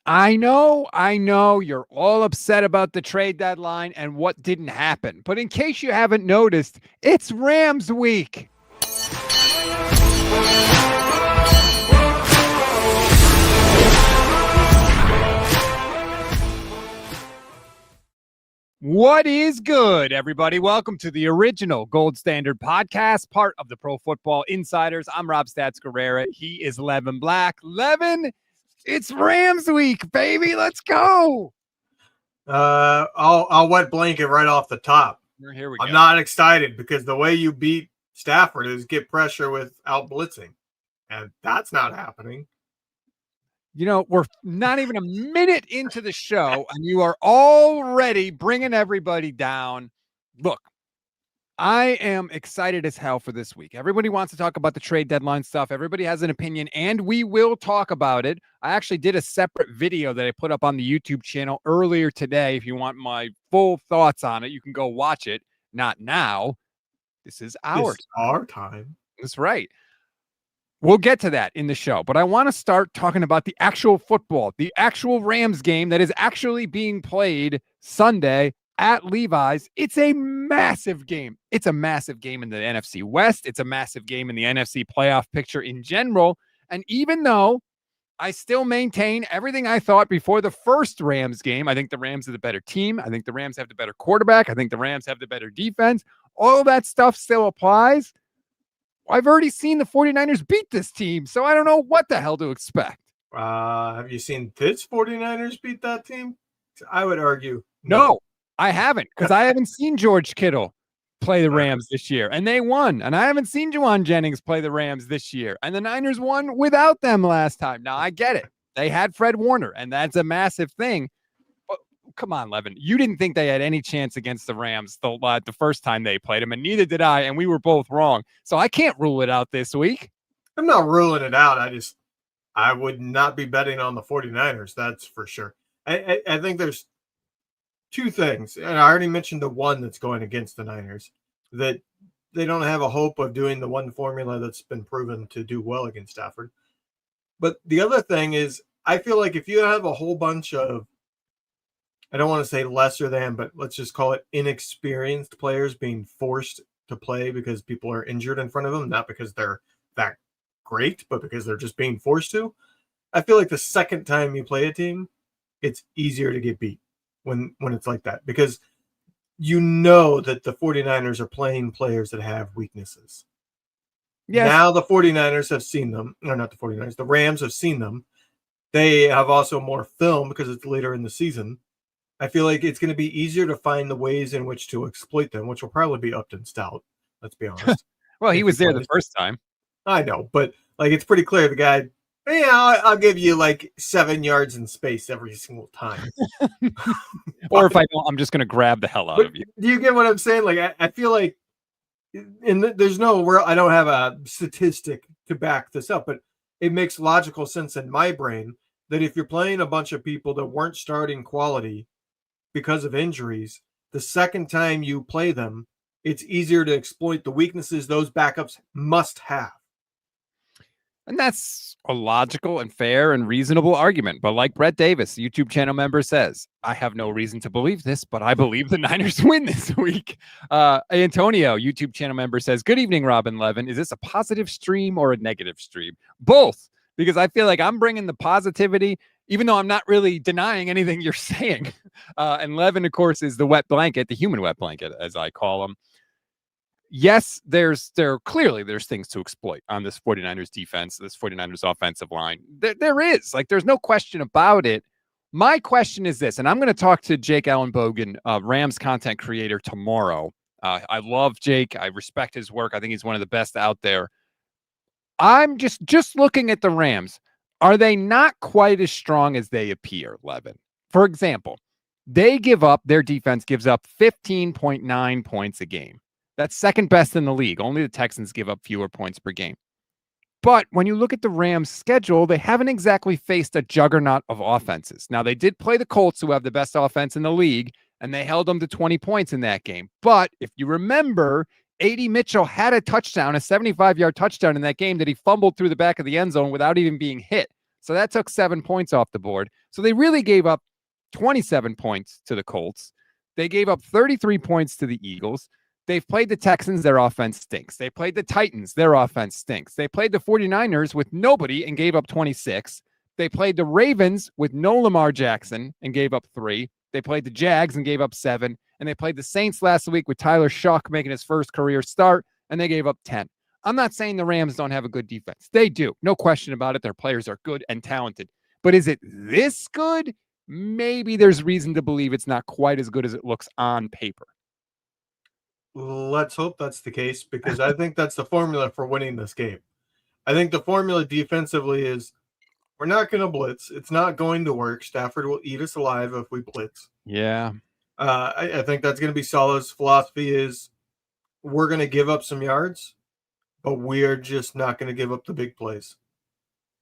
I know you're all upset about the trade deadline and what didn't happen. But in case you haven't noticed, it's Rams week. What is good, everybody? Welcome to the original Gold Standard podcast, part of the Pro Football Insiders. I'm Rob Stats Guerrera. He is Levin Black. Levin, it's Rams week, baby. Let's go. I'll wet blanket right off the top. Here we go. I'm not excited because the way you beat Stafford is get pressure without blitzing, and that's not happening. You know, we're not even a minute into the show, and you are already bringing everybody down. Look, I am excited as hell for this week. Everybody wants to talk about the trade deadline stuff. Everybody has an opinion, and we will talk about it. I actually did a separate video that I put up on the YouTube channel earlier today. If you want my full thoughts on it, you can go watch it. Not now. This is our time. That's right. We'll get to that in the show, but I want to start talking about the actual football, the actual Rams game that is actually being played Sunday at Levi's. It's a massive game. It's a massive game in the NFC West. It's a massive game in the NFC playoff picture in general. And even though I still maintain everything I thought before the first Rams game, I think the Rams are the better team. I think the Rams have the better quarterback. I think the Rams have the better defense. All that stuff still applies. I've already seen the 49ers beat this team, so I don't know what the hell to expect. Have you seen this 49ers beat that team? I would argue. No, I haven't, because I haven't seen George Kittle play the Rams this year, and they won. And I haven't seen Juwan Jennings play the Rams this year, and the Niners won without them last time. Now, I get it. They had Fred Warner, and that's a massive thing. But come on, Levin. You didn't think they had any chance against the Rams the first time they played them, and neither did I, and we were both wrong. So I can't rule it out this week. I'm not ruling it out. I would not be betting on the 49ers, that's for sure. I think there's two things, and I already mentioned the one that's going against the Niners, that they don't have a hope of doing the one formula that's been proven to do well against Stafford. But the other thing is, I feel like if you have a whole bunch of, I don't want to say lesser than, but let's just call it inexperienced players being forced to play because people are injured in front of them, not because they're that great, but because they're just being forced to. I feel like the second time you play a team, it's easier to get beat when it's like that, because you know that the 49ers are playing players that have weaknesses. Yes. Now the 49ers have seen them, or not the 49ers, the Rams have seen them. They have also more film because it's later in the season. I feel like it's going to be easier to find the ways in which to exploit them, which will probably be Upton Stout. Let's be honest. Well, he was there the first time. I know, but like it's pretty clear the guy, I'll give you like 7 yards in space every single time. Or if I don't, I'm just going to grab the hell out of you. Do you get what I'm saying? Like I feel like, and there's no where I don't have a statistic to back this up, but it makes logical sense in my brain that if you're playing a bunch of people that weren't starting quality because of injuries, the second time you play them, it's easier to exploit the weaknesses those backups must have. And that's a logical and fair and reasonable argument. But like Brett Davis, YouTube channel member, says, I have no reason to believe this, but I believe the Niners win this week. Antonio, YouTube channel member, says, good evening, Robin Levin. Is this a positive stream or a negative stream? Both, because I feel like I'm bringing the positivity, even though I'm not really denying anything you're saying. And Levin, of course, is the wet blanket, the human wet blanket, as I call him. Yes, there's things to exploit on this 49ers defense, this 49ers offensive line. There is. Like, there's no question about it. My question is this, and I'm going to talk to Jake Ellenbogen, Rams content creator, tomorrow. I love Jake. I respect his work. I think he's one of the best out there. I'm just looking at the Rams. Are they not quite as strong as they appear, Levin? For example, their defense gives up 15.9 points a game. That's second best in the league. Only the Texans give up fewer points per game. But when you look at the Rams' schedule, they haven't exactly faced a juggernaut of offenses. Now, they did play the Colts, who have the best offense in the league, and they held them to 20 points in that game. But if you remember, A.D. Mitchell had a touchdown, a 75-yard touchdown in that game that he fumbled through the back of the end zone without even being hit. So that took 7 points off the board. So they really gave up 27 points to the Colts. They gave up 33 points to the Eagles. They've played the Texans, their offense stinks. They played the Titans, their offense stinks. They played the 49ers with nobody and gave up 26. They played the Ravens with no Lamar Jackson and gave up 3. They played the Jags and gave up 7. And they played the Saints last week with Tyler Shuck making his first career start, and they gave up 10. I'm not saying the Rams don't have a good defense. They do. No question about it. Their players are good and talented. But is it this good? Maybe there's reason to believe it's not quite as good as it looks on paper. Let's hope that's the case, because I think that's the formula for winning this game. I think the formula defensively is we're not going to blitz. It's not going to work. Stafford will eat us alive if we blitz. Yeah. I think that's going to be Saleh's philosophy is we're going to give up some yards, but we are just not going to give up the big plays.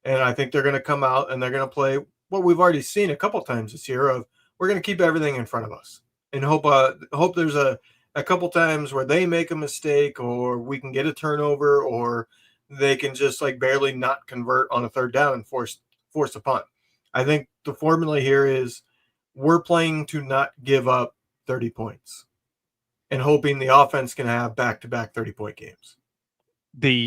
And I think they're going to come out and they're going to play what we've already seen a couple times this year of we're going to keep everything in front of us and hope there's a couple times where they make a mistake or we can get a turnover or they can just like barely not convert on a third down and force a punt. I think the formula here is we're playing to not give up 30 points and hoping the offense can have back-to-back 30-point games.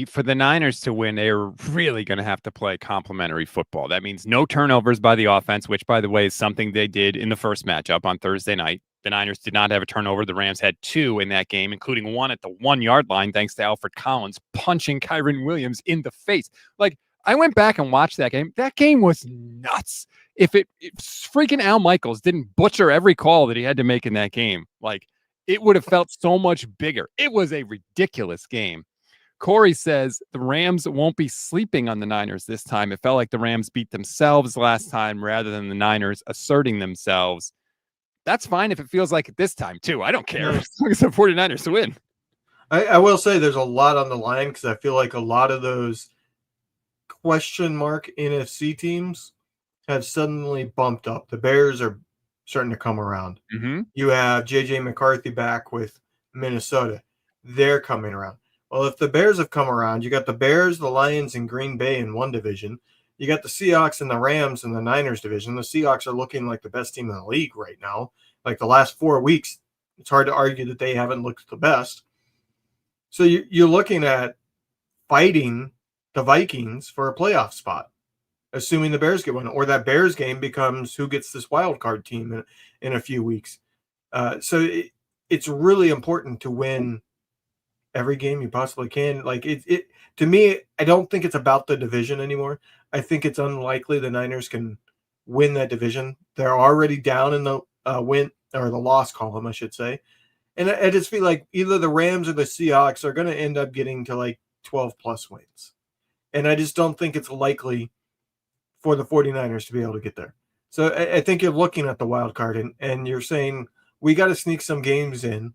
For the Niners to win, they're really going to have to play complementary football. That means no turnovers by the offense, which, by the way, is something they did in the first matchup on Thursday night. The Niners did not have a turnover. The Rams had 2 in that game, including 1 at the 1-yard line, thanks to Alfred Collins punching Kyren Williams in the face. Like, I went back and watched that game. That game was nuts. If freaking Al Michaels didn't butcher every call that he had to make in that game, like, it would have felt so much bigger. It was a ridiculous game. Corey says the Rams won't be sleeping on the Niners this time. It felt like the Rams beat themselves last time rather than the Niners asserting themselves. That's fine if it feels like it this time, too. I don't care. As long as the 49ers win. I will say there's a lot on the line because I feel like a lot of those question mark NFC teams have suddenly bumped up. The Bears are starting to come around. Mm-hmm. You have J.J. McCarthy back with Minnesota. They're coming around. Well, if the Bears have come around, you got the Bears, the Lions, and Green Bay in one division. You got the Seahawks and the Rams in the Niners division. The Seahawks are looking like the best team in the league right now. Like the last 4 weeks, it's hard to argue that they haven't looked the best. So you're looking at fighting the Vikings for a playoff spot, assuming the Bears get one, or that Bears game becomes who gets this wild card team in a few weeks. So it's really important to win every game you possibly can. Like it to me, I don't think it's about the division anymore. I think it's unlikely the Niners can win that division. They're already down in the win or the loss column, I should say. And I just feel like either the Rams or the Seahawks are going to end up getting to like 12 plus wins. And I just don't think it's likely for the 49ers to be able to get there. So I think you're looking at the wild card and you're saying we got to sneak some games in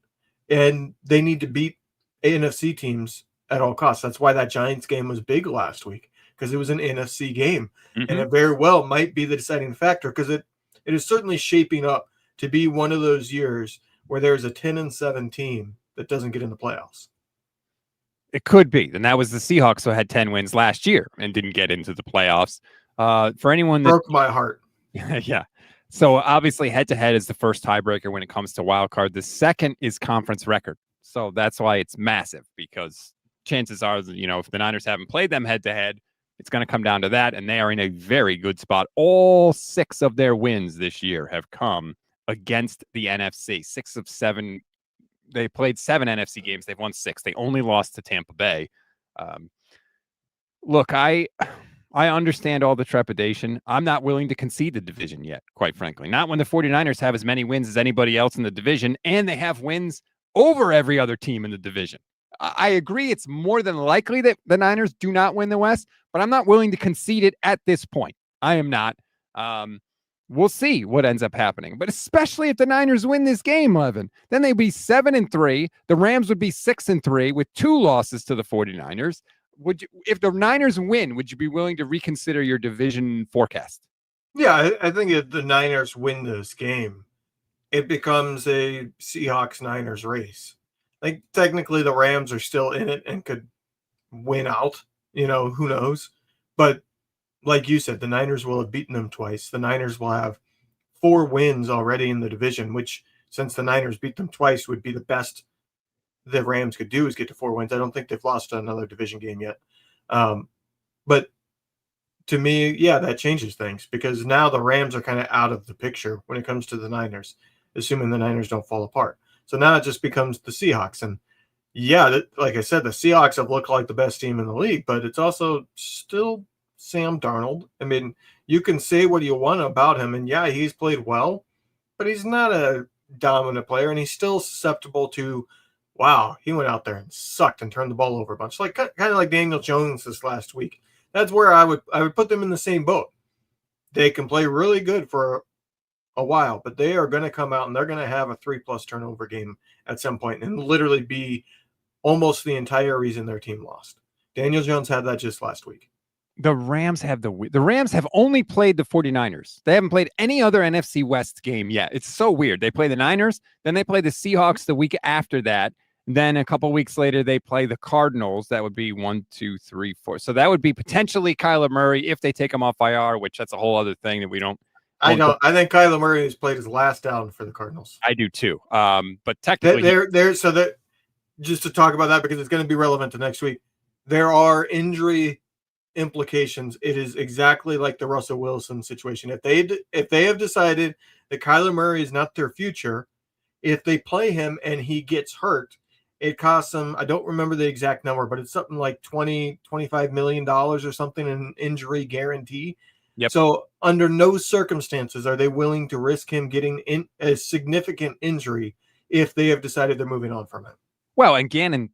and they need to beat NFC teams at all costs. That's why that Giants game was big last week, because it was an NFC game. Mm-hmm. And it very well might be the deciding factor, because it is certainly shaping up to be one of those years where there's a 10-7 team that doesn't get in the playoffs. It could be. And that was the Seahawks who had 10 wins last year and didn't get into the playoffs. For anyone that broke my heart. Yeah. So obviously head-to-head is the first tiebreaker when it comes to wild card. The second is conference record. So that's why it's massive, because chances are, if the Niners haven't played them head-to-head, it's going to come down to that, and they are in a very good spot. All 6 of their wins this year have come against the NFC. 6 of 7. They played 7 NFC games. They've won 6. They only lost to Tampa Bay. Look, I understand all the trepidation. I'm not willing to concede the division yet, quite frankly. Not when the 49ers have as many wins as anybody else in the division, and they have wins over every other team in the division. I agree it's more than likely that the Niners do not win the West, but I'm not willing to concede it at this point. I am not. We'll see what ends up happening. But especially if the Niners win this game, Levin, then they'd be 7-3. The Rams would be 6-3 with 2 losses to the 49ers. Would you, if the Niners win, would you be willing to reconsider your division forecast? Yeah, I think if the Niners win this game, it becomes a Seahawks-Niners race. Like, technically, the Rams are still in it and could win out. Who knows? But like you said, the Niners will have beaten them twice. The Niners will have 4 wins already in the division, which, since the Niners beat them twice, would be the best the Rams could do, is get to 4 wins. I don't think they've lost another division game yet. But to me, yeah, that changes things, because now the Rams are kind of out of the picture when it comes to the Niners, assuming the Niners don't fall apart. So now it just becomes the Seahawks. And yeah, like I said, the Seahawks have looked like the best team in the league, but it's also still Sam Darnold. I mean, you can say what you want about him, and yeah, he's played well, but he's not a dominant player, and he's still susceptible to, wow, he went out there and sucked and turned the ball over a bunch, like kind of like Daniel Jones this last week. That's where I would put them in the same boat. They can play really good for a while, but they are going to come out and they're going to have a 3+ turnover game at some point and literally be almost the entire reason their team lost. Daniel Jones had that just last week. The Rams have only played the 49ers. They haven't played any other NFC West game yet. It's so weird. They play the Niners, then they play the Seahawks the week after that. Then a couple weeks later, they play the Cardinals. That would be 1, 2, 3, 4. So that would be potentially Kyler Murray if they take him off IR, which that's a whole other thing that we don't. I think Kyler Murray has played his last down for the Cardinals. I do too. But technically, just to talk about that, because it's going to be relevant to next week, there are injury implications. It is exactly like the Russell Wilson situation. If they have decided that Kyler Murray is not their future, if they play him and he gets hurt, it costs them, I don't remember the exact number, but it's something like $25 million or something in injury guarantee. Yep. So under no circumstances are they willing to risk him getting in a significant injury if they have decided they're moving on from him. Well, and Gannon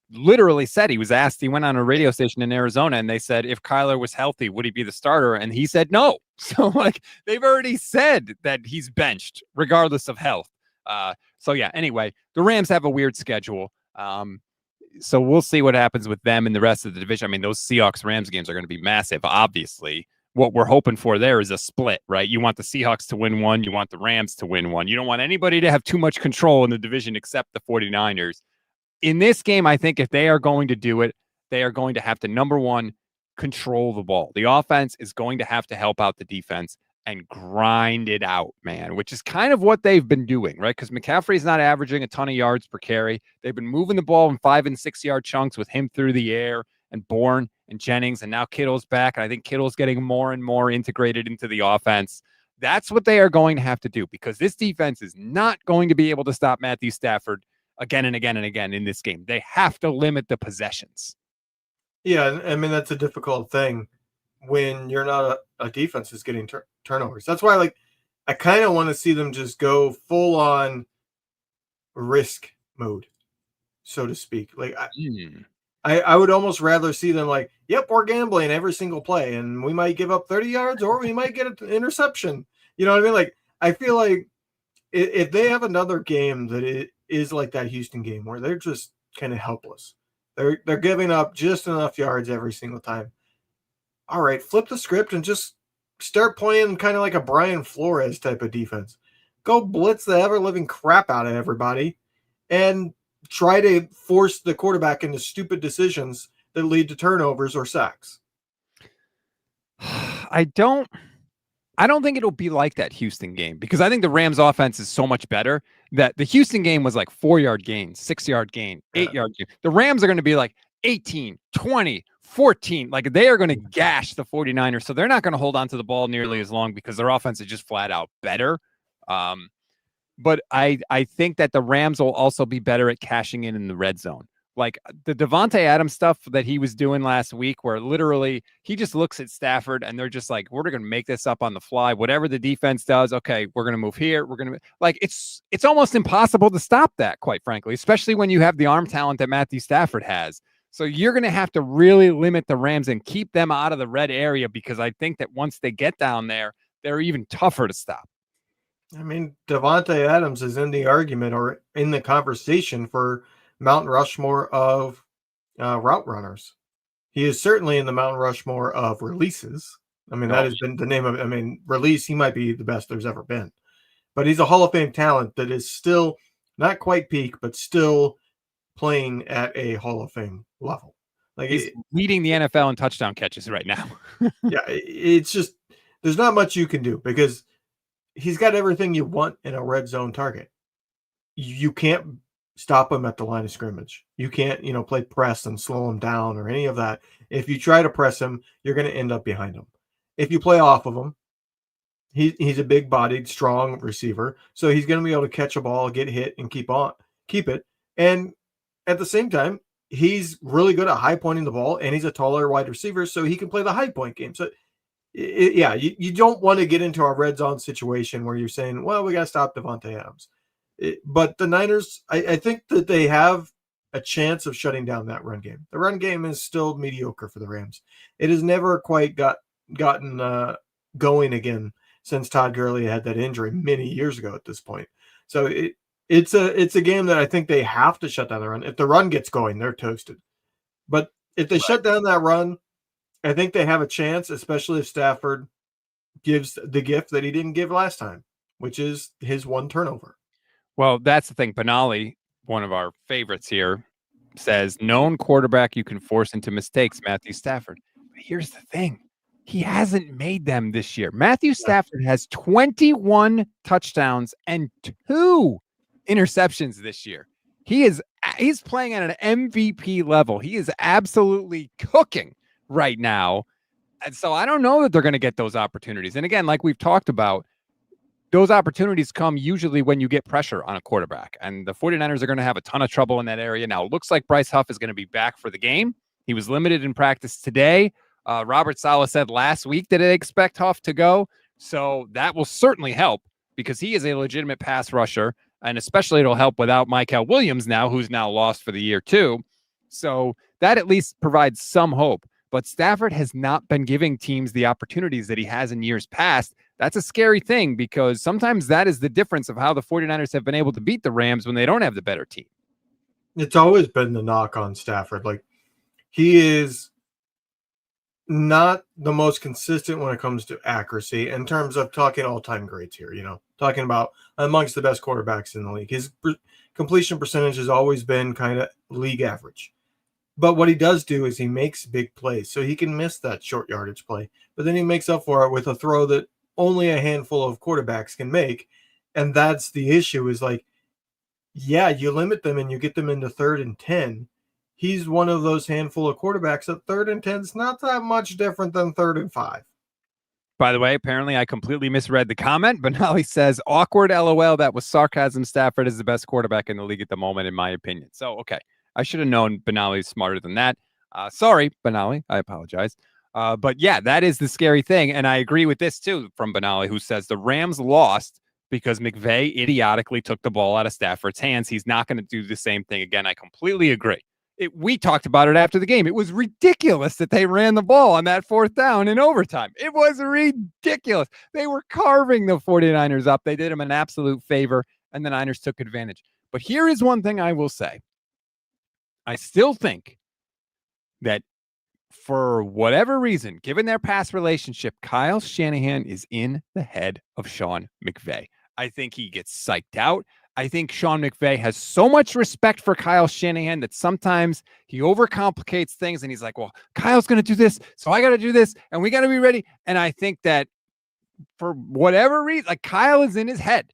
literally said, he was asked, he went on a radio station in Arizona and they said, if Kyler was healthy, would he be the starter? And he said no. So like they've already said that he's benched regardless of health. So yeah, anyway, the Rams have a weird schedule. So we'll see what happens with them in the rest of the division. I mean, those Seahawks-Rams games are going to be massive. Obviously, what we're hoping for there is a split, right? You want the Seahawks to win one. You want the Rams to win one. You don't want anybody to have too much control in the division except the 49ers. In this game, I think if they are going to do it, they are going to have to, number one, control the ball. The offense is going to have to help out the defense and grind it out, man, which is kind of what they've been doing, right? Because McCaffrey's not averaging a ton of yards per carry. They've been moving the ball in 5 and 6 yard chunks with him through the air and Bourne and Jennings, and now Kittle's back. And I think Kittle's getting more and more integrated into the offense. That's what they are going to have to do, because this defense is not going to be able to stop Matthew Stafford again and again and again in this game. They have to limit the possessions. Yeah, I mean, that's a difficult thing when you're not a defense is getting turnovers. That's why, like, I kind of want to see them just go full on risk mode, so to speak. Like, I would almost rather see them like, yep, we're gambling every single play, and we might give up 30 yards or we might get an interception. You know what I mean? Like, I feel like if they have another game that it is like that Houston game where they're just kind of helpless, they're giving up just enough yards every single time. All right, flip the script and just start playing kind of like a Brian Flores type of defense. Go blitz the ever-living crap out of everybody and try to force the quarterback into stupid decisions that lead to turnovers or sacks. I don't think it'll be like that Houston game, because I think the Rams offense is so much better that the Houston game was like 4-yard gain, 6-yard gain, 8-yard gain. The Rams are going to be like 18, 20, 14. Like, they are going to gash the 49ers. So they're not going to hold on to the ball nearly as long because their offense is just flat out better. But I think that the Rams will also be better at cashing in the red zone. Like the Devontae Adams stuff that he was doing last week, where literally he just looks at Stafford and they're just like, we're going to make this up on the fly. Whatever the defense does, okay, we're going to move here. We're going to, like, it's almost impossible to stop that, quite frankly, especially when you have the arm talent that Matthew Stafford has. So you're going to have to really limit the Rams and keep them out of the red area, because I think that once they get down there, they're even tougher to stop. I mean, Devontae Adams is in the argument or in the conversation for Mount Rushmore of route runners. He is certainly in the Mount Rushmore of releases. I mean, that has been the name of it. I mean, release, he might be the best there's ever been. But he's a Hall of Fame talent that is still not quite peak, but still playing at a Hall of Fame level. Like He's leading the NFL in touchdown catches right now. yeah, it's just there's not much you can do because he's got everything you want in a red zone target. You can't stop him at the line of scrimmage. You can't, play press and slow him down or any of that. If you try to press him, you're going to end up behind him. If you play off of him, he's a big-bodied, strong receiver, so he's going to be able to catch a ball, get hit, and keep it. And at the same time, he's really good at high pointing the ball, and he's a taller wide receiver, so he can play the high point game. So, you don't want to get into a red zone situation where you're saying, well, we got to stop Devontae Adams. But the Niners, I think that they have a chance of shutting down that run game. The run game is still mediocre for the Rams. It has never quite gotten going again since Todd Gurley had that injury many years ago at this point. So it's a game that I think they have to shut down the run. If the run gets going, they're toasted. But if they shut down that run, I think they have a chance, especially if Stafford gives the gift that he didn't give last time, which is his one turnover. Well, that's the thing. Benali, one of our favorites here, says known quarterback you can force into mistakes, Matthew Stafford. But here's the thing. He hasn't made them this year. Matthew Stafford has 21 touchdowns and 2 interceptions this year. He's playing at an MVP level. He is absolutely cooking right now. And so I don't know that they're going to get those opportunities. And again, like we've talked about, those opportunities come usually when you get pressure on a quarterback. And the 49ers are going to have a ton of trouble in that area. Now, it looks like Bryce Huff is going to be back for the game. He was limited in practice today. Robert Saleh said last week that they expect Huff to go. So that will certainly help because he is a legitimate pass rusher. And especially it'll help without Mykel Williams now, who's now lost for the year too. So that at least provides some hope. But Stafford has not been giving teams the opportunities that he has in years past. That's a scary thing because sometimes that is the difference of how the 49ers have been able to beat the Rams when they don't have the better team. It's always been the knock on Stafford. Like, he is not the most consistent when it comes to accuracy in terms of talking all-time greats here, talking about amongst the best quarterbacks in the league. His completion percentage has always been kind of league average. But what he does do is he makes big plays. So he can miss that short yardage play, but then he makes up for it with a throw that only a handful of quarterbacks can make. And that's the issue is like, yeah, you limit them and you get them into 3rd and 10. He's one of those handful of quarterbacks that 3rd and 10 is not that much different than 3rd and 5. By the way, apparently I completely misread the comment. Benali says, awkward LOL. That was sarcasm. Stafford is the best quarterback in the league at the moment, in my opinion. So, okay. I should have known Benali's smarter than that. Sorry, Benali. I apologize. But yeah, that is the scary thing. And I agree with this too from Benali, who says the Rams lost because McVay idiotically took the ball out of Stafford's hands. He's not going to do the same thing again. I completely agree. We talked about it after the game. It was ridiculous that they ran the ball on that 4th down in overtime. It was ridiculous. They were carving the 49ers up. They did them an absolute favor, and the Niners took advantage. But here is one thing I will say. I still think that for whatever reason, given their past relationship, Kyle Shanahan is in the head of Sean McVay. I think he gets psyched out. I think Sean McVay has so much respect for Kyle Shanahan that sometimes he overcomplicates things and he's like, well, Kyle's going to do this, so I got to do this, and we got to be ready. And I think that for whatever reason, like Kyle is in his head.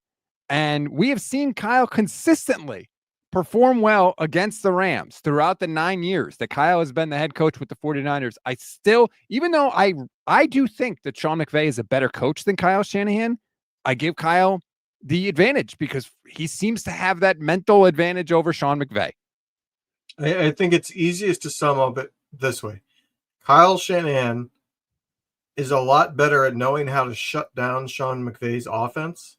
And we have seen Kyle consistently perform well against the Rams throughout the 9 years that Kyle has been the head coach with the 49ers. I still, even though I do think that Sean McVay is a better coach than Kyle Shanahan, I give Kyle the advantage because he seems to have that mental advantage over Sean McVay. I think it's easiest to sum up it this way. Kyle Shanahan is a lot better at knowing how to shut down Sean McVay's offense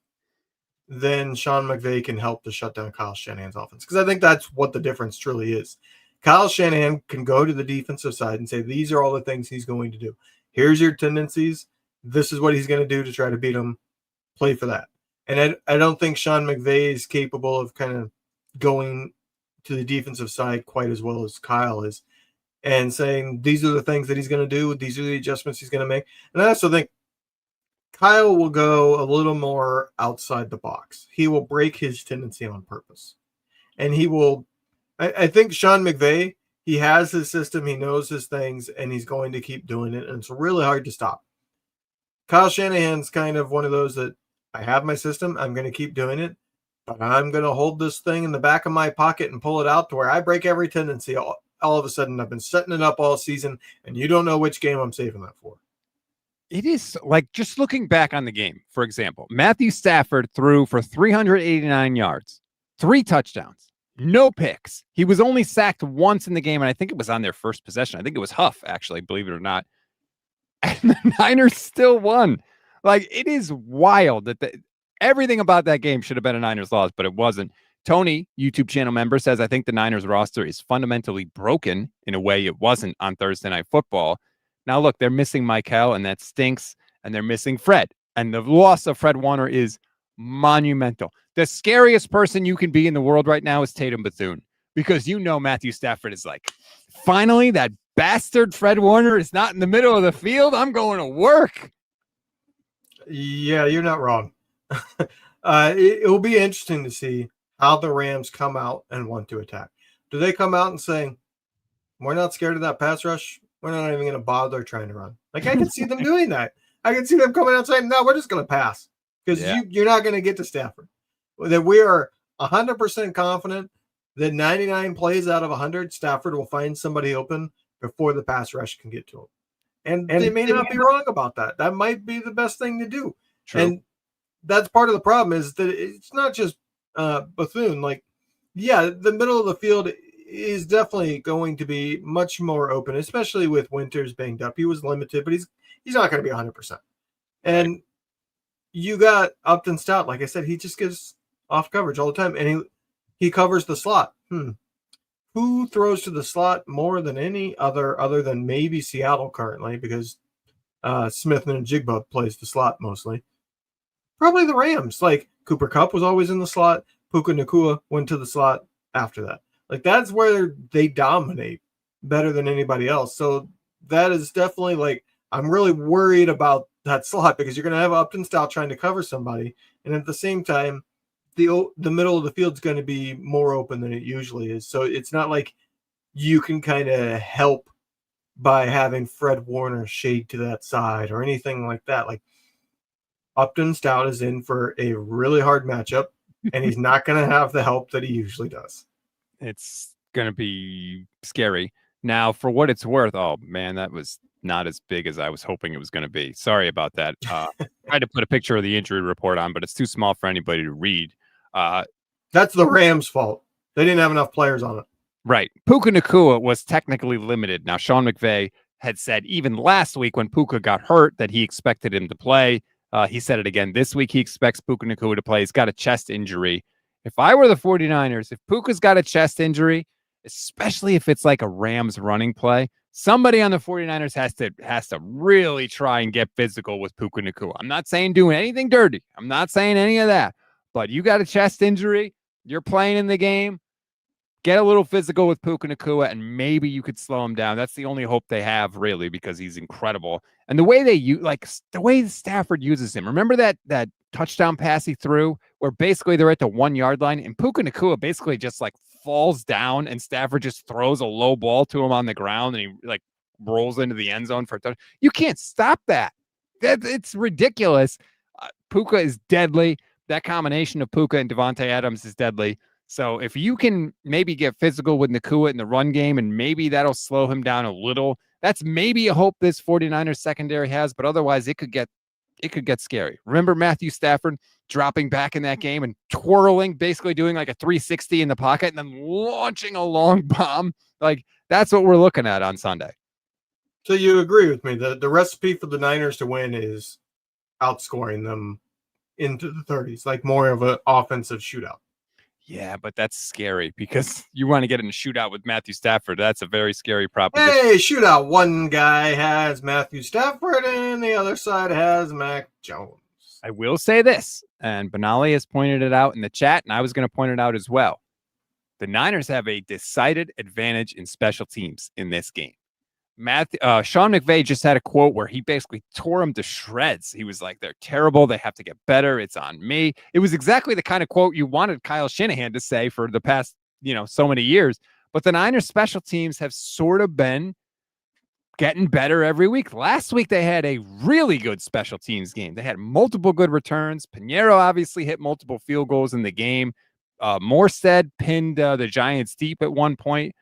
than Sean McVay can help to shut down Kyle Shanahan's offense. Because I think that's what the difference truly is. Kyle Shanahan can go to the defensive side and say, these are all the things he's going to do. Here's your tendencies. This is what he's going to do to try to beat them. Play for that. And I don't think Sean McVay is capable of kind of going to the defensive side quite as well as Kyle is and saying, these are the things that he's going to do. These are the adjustments he's going to make. And I also think Kyle will go a little more outside the box. He will break his tendency on purpose. And he will, I think Sean McVay, he has his system, he knows his things, and he's going to keep doing it, and it's really hard to stop. Kyle Shanahan's kind of one of those that I have my system, I'm going to keep doing it, but I'm going to hold this thing in the back of my pocket and pull it out to where I break every tendency. All of a sudden, I've been setting it up all season, and you don't know which game I'm saving that for. It is like, just looking back on the game, for example, Matthew Stafford threw for 389 yards, 3 touchdowns, no picks. He was only sacked once in the game, and I think it was on their first possession. I think it was Huff, actually, believe it or not. And the Niners still won. Like, it is wild that everything about that game should have been a Niners loss, but it wasn't. Tony, YouTube channel member, says, I think the Niners roster is fundamentally broken in a way it wasn't on Thursday Night Football. Now, look, they're missing Michael, and that stinks, and they're missing Fred. And the loss of Fred Warner is monumental. The scariest person you can be in the world right now is Tatum Bethune, because you know Matthew Stafford is like, finally, that bastard Fred Warner is not in the middle of the field. I'm going to work. Yeah, you're not wrong. It will be interesting to see how the Rams come out and want to attack. Do they come out and say, we're not scared of that pass rush? We're not even going to bother trying to run. Like, I can see them doing that. I can see them coming out saying, no, we're just going to pass because you're not going to get to Stafford. That we are 100% confident that 99 plays out of 100, Stafford will find somebody open before the pass rush can get to him. And they may not be wrong about that. That might be the best thing to do. True. And that's part of the problem is that it's not just Bethune. Like, yeah, the middle of the field is definitely going to be much more open, especially with Winters banged up. He was limited, but he's not going to be 100%. And you got Upton Stout. Like I said, he just gives off coverage all the time, and he covers the slot. Who throws to the slot more than any other than maybe Seattle currently, because Smith and Jigba plays the slot mostly. Probably the Rams. Like, Cooper Kupp was always in the slot. Puka Nacua went to the slot after that. Like, that's where they dominate better than anybody else. So that is definitely, like, I'm really worried about that slot because you're going to have Upton Stout trying to cover somebody. And at the same time, the middle of the field is going to be more open than it usually is. So it's not like you can kind of help by having Fred Warner shade to that side or anything like that. Like, Upton Stout is in for a really hard matchup, and he's not going to have the help that he usually does. It's going to be scary. Now, for what it's worth, oh, man, that was not as big as I was hoping it was going to be. Sorry about that. I tried to put a picture of the injury report on, but it's too small for anybody to read. That's the Rams' fault. They didn't have enough players on it. Right. Puka Nacua was technically limited. Now, Sean McVay had said even last week when Puka got hurt that he expected him to play. He said it again this week. He expects Puka Nacua to play. He's got a chest injury. If I were the 49ers, if Puka's got a chest injury, especially if it's like a Rams running play, somebody on the 49ers has to really try and get physical with Puka Nacua. I'm not saying doing anything dirty. I'm not saying any of that. But you got a chest injury, you're playing in the game, get a little physical with Puka Nacua, and maybe you could slow him down. That's the only hope they have, really, because he's incredible. And the way the way Stafford uses him. Remember that touchdown pass he threw where basically they're at the 1 yard line and Puka Nacua basically just like falls down and Stafford just throws a low ball to him on the ground and he like rolls into the end zone for a touchdown. You can't stop that. It's ridiculous. Puka is deadly. That combination of Puka and Devontae Adams is deadly. So if you can maybe get physical with Nacua in the run game and maybe that'll slow him down a little, that's maybe a hope this 49ers secondary has, but otherwise it could get scary. Remember Matthew Stafford dropping back in that game and twirling, basically doing like a 360 in the pocket and then launching a long bomb. Like, that's what we're looking at on Sunday. So you agree with me that the recipe for the Niners to win is outscoring them into the 30s, like more of an offensive shootout. Yeah, but that's scary because you want to get in a shootout with Matthew Stafford. That's a very scary proposition. Hey, shootout. One guy has Matthew Stafford and the other side has Mac Jones. I will say this, and Benali has pointed it out in the chat, and I was going to point it out as well. The Niners have a decided advantage in special teams in this game. Sean McVay just had a quote where he basically tore them to shreds. He was like, they're terrible. They have to get better. It's on me. It was exactly the kind of quote you wanted Kyle Shanahan to say for the past, so many years. But the Niners special teams have sort of been getting better every week. Last week, they had a really good special teams game. They had multiple good returns. Pinheiro obviously hit multiple field goals in the game. Morstead pinned the Giants deep at one point.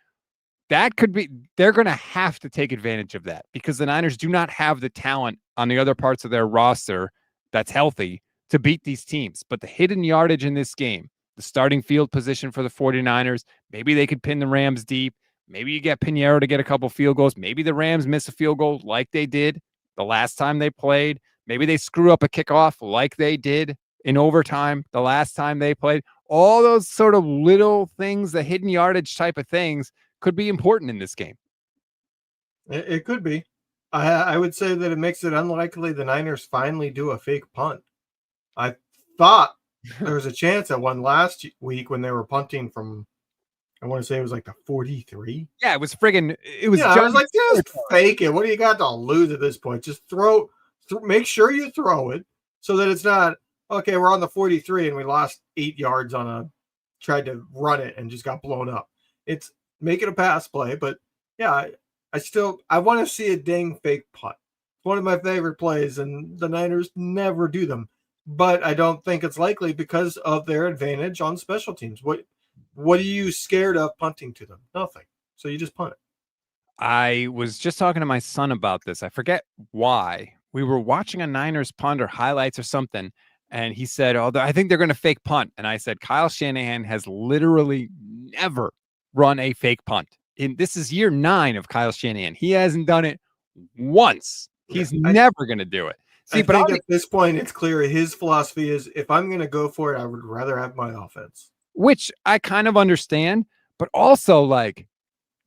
That could be, they're going to have to take advantage of that because the Niners do not have the talent on the other parts of their roster that's healthy to beat these teams. But the hidden yardage in this game, the starting field position for the 49ers, maybe they could pin the Rams deep. Maybe you get Pinheiro to get a couple field goals. Maybe the Rams miss a field goal like they did the last time they played. Maybe they screw up a kickoff like they did in overtime the last time they played. All those sort of little things, the hidden yardage type of things, could be important in this game. It could be. I would say that it makes it unlikely the Niners finally do a fake punt. I thought there was a chance at one last week when they were punting from, I want to say it was like the 43. Yeah, it was friggin'. It was. Yeah, I was like, just fake it. What do you got to lose at this point? Just make sure you throw it so that it's not, okay, we're on the 43 and we lost 8 yards tried to run it and just got blown up. It's make it a pass play, but yeah, I want to see a dang fake punt. It's one of my favorite plays, and the Niners never do them. But I don't think it's likely because of their advantage on special teams. What are you scared of punting to them? Nothing. So you just punt it. I was just talking to my son about this. I forget why. We were watching a Niners punt or highlights or something, and he said, "Oh, I think they're going to fake punt." And I said, "Kyle Shanahan has literally never run a fake punt. This is year 9 of Kyle Shanahan. He hasn't done it once. He's never going to do it." See, but I think at this point, it's clear his philosophy is if I'm going to go for it, I would rather have my offense. Which I kind of understand, but also like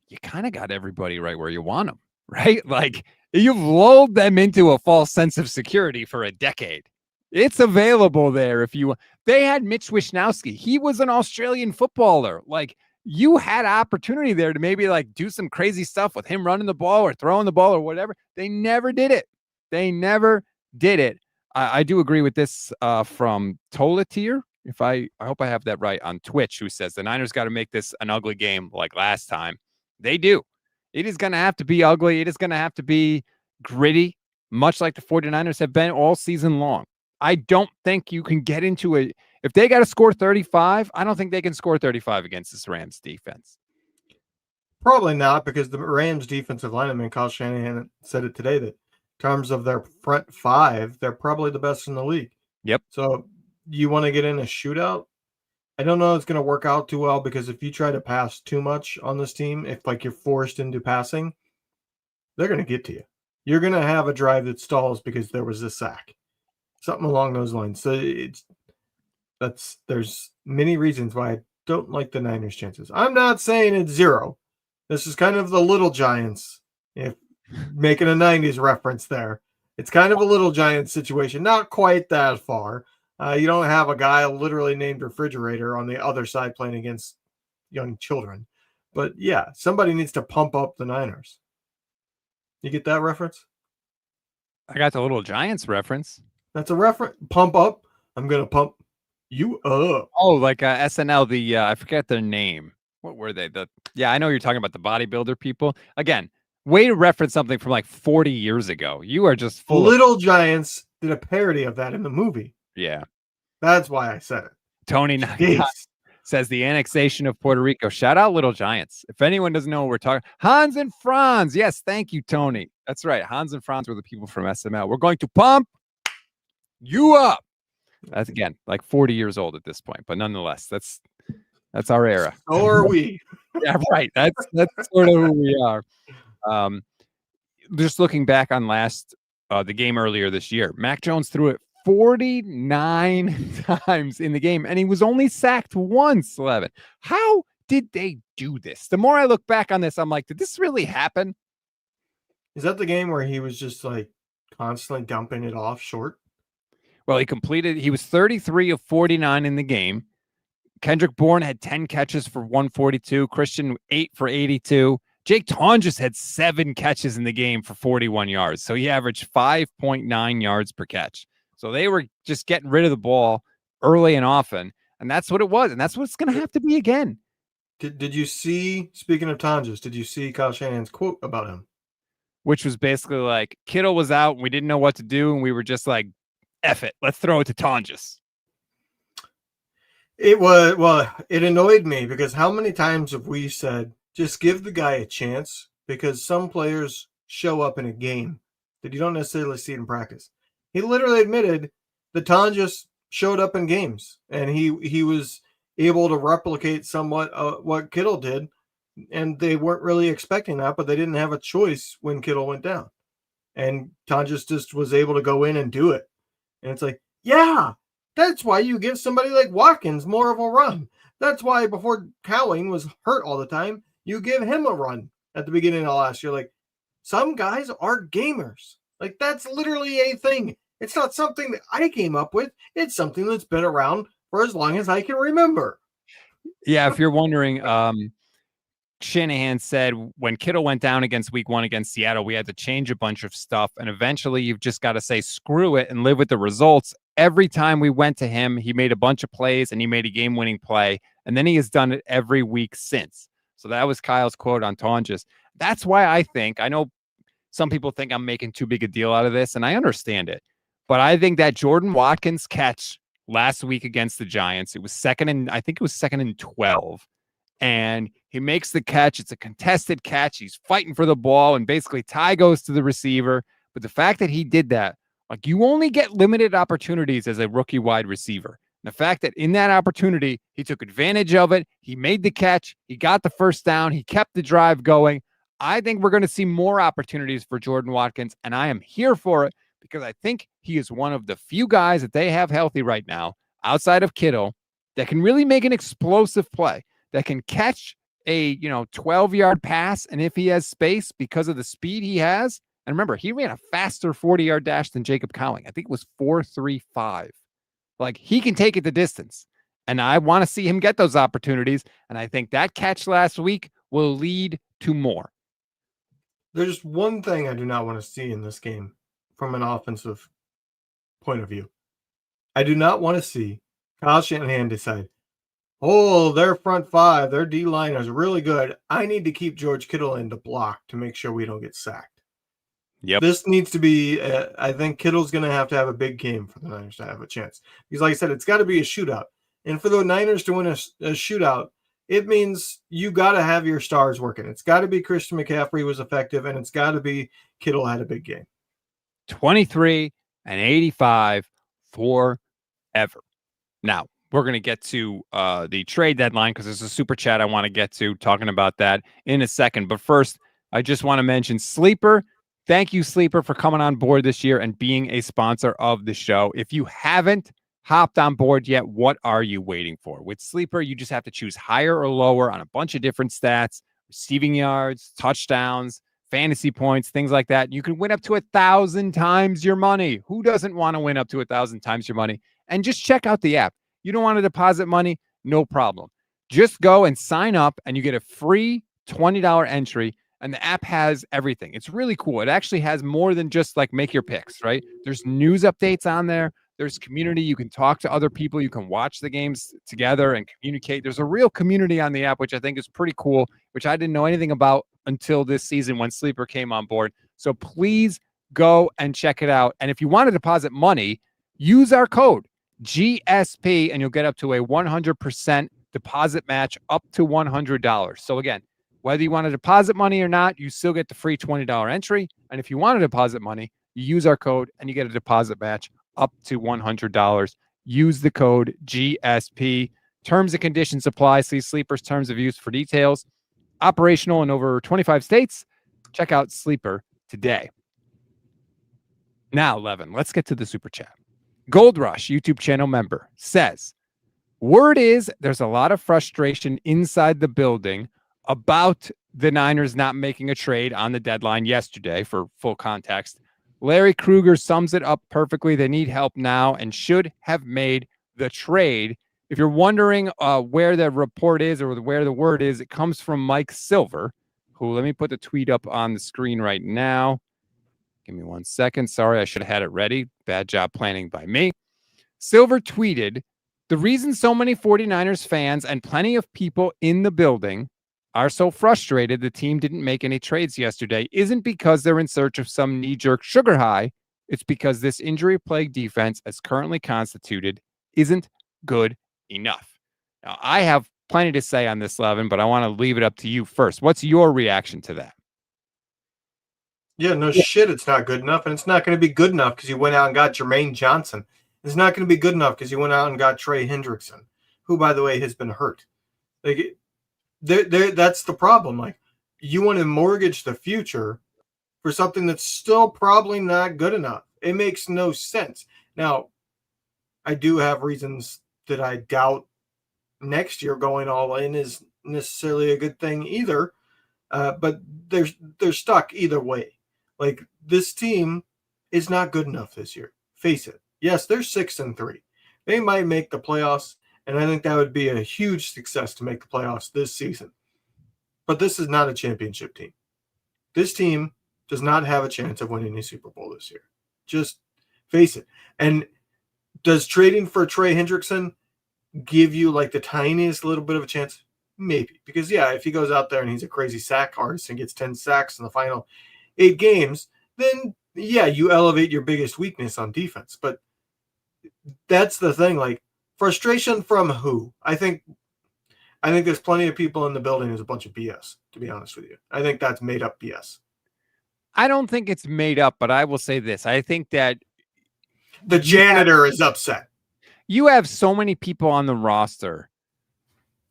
you kind of got everybody right where you want them, right? Like you've lulled them into a false sense of security for a decade. It's available there if you. They had Mitch Wishnowsky. He was an Australian footballer. Like you had opportunity there to maybe like do some crazy stuff with him running the ball or throwing the ball or whatever. They never did it. They never did it. I do agree with this from Tolatier. I hope I have that right on Twitch, who says the Niners got to make this an ugly game like last time. They do. It is going to have to be ugly. It is going to have to be gritty, much like the 49ers have been all season long. I don't think you can get into it. If they got to score 35, I don't think they can score 35 against this Rams defense. Probably not, because the Rams defensive lineman, Kyle Shanahan, said it today that in terms of their front 5, they're probably the best in the league. Yep. So you want to get in a shootout? I don't know it's going to work out too well, because if you try to pass too much on this team, if like you're forced into passing, they're going to get to you. You're going to have a drive that stalls because there was a sack. Something along those lines. So there's many reasons why I don't like the Niners' chances. I'm not saying it's 0. This is kind of the Little Giants, if making a 90s reference there. It's kind of a Little Giants situation, not quite that far. You don't have a guy literally named Refrigerator on the other side playing against young children. But yeah, somebody needs to pump up the Niners. You get that reference? I got the Little Giants reference. That's a reference. Pump up. I'm going to pump you up. Oh, like SNL, I forget their name. What were they? I know you're talking about the bodybuilder people. Again, way to reference something from like 40 years ago. You are just full Little Giants did a parody of that in the movie. Yeah. That's why I said it. Tony says the annexation of Puerto Rico. Shout out Little Giants. If anyone doesn't know what we're talking, Hans and Franz. Yes, thank you, Tony. That's right. Hans and Franz were the people from SML. We're going to pump you up. That's again like 40 years old at this point, but nonetheless, that's our era. So are we. Yeah, right. That's sort of who we are. Just looking back on the game earlier this year, Mac Jones threw it 49 times in the game, and he was only sacked once. 11. How did they do this? The more I look back on this, I'm like, did this really happen? Is that the game where he was just like constantly dumping it off short? Well, he was 33 of 49 in the game. Kendrick Bourne had 10 catches for 142. Christian 8 for 82. Jake Tonjes had 7 catches in the game for 41 yards. So he averaged 5.9 yards per catch. So they were just getting rid of the ball early and often. And that's what it was. And that's what it's going to have to be again. Did you see, speaking of Tonjes, did you see Kyle Shanahan's quote about him? Which was basically like Kittle was out and we didn't know what to do. And we were just like, F it. Let's throw it to Tonjes. It annoyed me because how many times have we said, just give the guy a chance? Because some players show up in a game that you don't necessarily see in practice. He literally admitted that Tonjes showed up in games and he was able to replicate somewhat what Kittle did, and they weren't really expecting that, but they didn't have a choice when Kittle went down. And Tonjes just was able to go in and do it. And it's like, yeah, that's why you give somebody like Watkins more of a run. That's why before Cowing was hurt all the time, you give him a run at the beginning of last year. Like, some guys are gamers. Like, that's literally a thing. It's not something that I came up with. It's something that's been around for as long as I can remember. Yeah, if you're wondering, Shanahan said when Kittle went down against week 1 against Seattle, we had to change a bunch of stuff. And eventually you've just got to say, screw it and live with the results. Every time we went to him, he made a bunch of plays and he made a game-winning play. And then he has done it every week since. So that was Kyle's quote on Tonjes. That's why I know some people think I'm making too big a deal out of this, and I understand it. But I think that Jordan Watkins catch last week against the Giants, I think it was second and 12. And he makes the catch. It's a contested catch. He's fighting for the ball, and basically Ty goes to the receiver. But the fact that he did that, like, you only get limited opportunities as a rookie wide receiver. And the fact that in that opportunity, he took advantage of it. He made the catch. He got the first down. He kept the drive going. I think we're going to see more opportunities for Jordan Watkins, and I am here for it because I think he is one of the few guys that they have healthy right now, outside of Kittle, that can really make an explosive play, that can catch a 12-yard pass, and if he has space because of the speed he has, and remember, he ran a faster 40-yard dash than Jacob Cowing. I think it was 4.35. Like, he can take it the distance, and I want to see him get those opportunities, and I think that catch last week will lead to more. There's one thing I do not want to see in this game from an offensive point of view. I do not want to see Kyle Shanahan decide, oh, their front five, their D-line is really good. I need to keep George Kittle in to block to make sure we don't get sacked. Yep. This needs to be, I think Kittle's going to have a big game for the Niners to have a chance. Because like I said, it's got to be a shootout. And for the Niners to win a shootout, it means you got to have your stars working. It's got to be Christian McCaffrey was effective, and it's got to be Kittle had a big game. 23 and 85 forever. Now, we're going to get to the trade deadline because there's a super chat I want to get to, talking about that in a second. But first, I just want to mention Sleeper. Thank you, Sleeper, for coming on board this year and being a sponsor of the show. If you haven't hopped on board yet, what are you waiting for? With Sleeper, you just have to choose higher or lower on a bunch of different stats, receiving yards, touchdowns, fantasy points, things like that. You can win up to 1,000 times your money. Who doesn't want to win up to 1,000 times your money? And just check out the app. You don't want to deposit money? No problem. Just go and sign up and you get a free $20 entry, and the app has everything. It's really cool. It actually has more than just like make your picks, right? There's news updates on there. There's community. You can talk to other people. You can watch the games together and communicate. There's a real community on the app, which I think is pretty cool, which I didn't know anything about until this season when Sleeper came on board. So please go and check it out. And if you want to deposit money, use our code GSP and you'll get up to a 100% deposit match up to $100. So again, whether you want to deposit money or not, you still get the free $20 entry. And if you want to deposit money, you use our code and you get a deposit match up to $100. Use the code GSP. Terms and conditions apply. See Sleeper's terms of use for details. Operational in over 25 states. Check out Sleeper today. Now, Levin, let's get to the super chat. Gold Rush, YouTube channel member, says, word is there's a lot of frustration inside the building about the Niners not making a trade on the deadline yesterday. For full context, Larry Krueger sums it up perfectly. They need help now and should have made the trade. If you're wondering where the report is or where the word is, it comes from Mike Silver, who, let me put the tweet up on the screen right now. Give me 1 second. Sorry, I should have had it ready. Bad job planning by me. Silver tweeted The reason so many 49ers fans and plenty of people in the building are so frustrated the team didn't make any trades yesterday isn't because they're in search of some knee-jerk sugar high. It's because this injury-plagued defense, as currently constituted, isn't good enough. Now, I have plenty to say on this, Levin, but I want to leave it up to you first. What's your reaction to that? Yeah, no shit, it's not good enough, and it's not going to be good enough because you went out and got Jermaine Johnson. It's not going to be good enough because you went out and got Trey Hendrickson, who, by the way, has been hurt. Like, that's the problem. Like, you want to mortgage the future for something that's still probably not good enough. It makes no sense. Now, I do have reasons that I doubt next year going all in is necessarily a good thing either, but they're stuck either way. Like, this team is not good enough this year. Face it. Yes, they're 6-3. They might make the playoffs, and I think that would be a huge success to make the playoffs this season. But this is not a championship team. This team does not have a chance of winning a Super Bowl this year. Just face it. And does trading for Trey Hendrickson give you like the tiniest little bit of a chance? Maybe. Because, yeah, if he goes out there and he's a crazy sack artist and gets 10 sacks in the final 8 games, then, yeah, you elevate your biggest weakness on defense. But that's the thing. Like, frustration from who? I think there's plenty of people in the building who's a bunch of BS, to be honest with you. I think that's made up BS. I don't think it's made up, but I will say this. I think that the janitor is upset. You have so many people on the roster.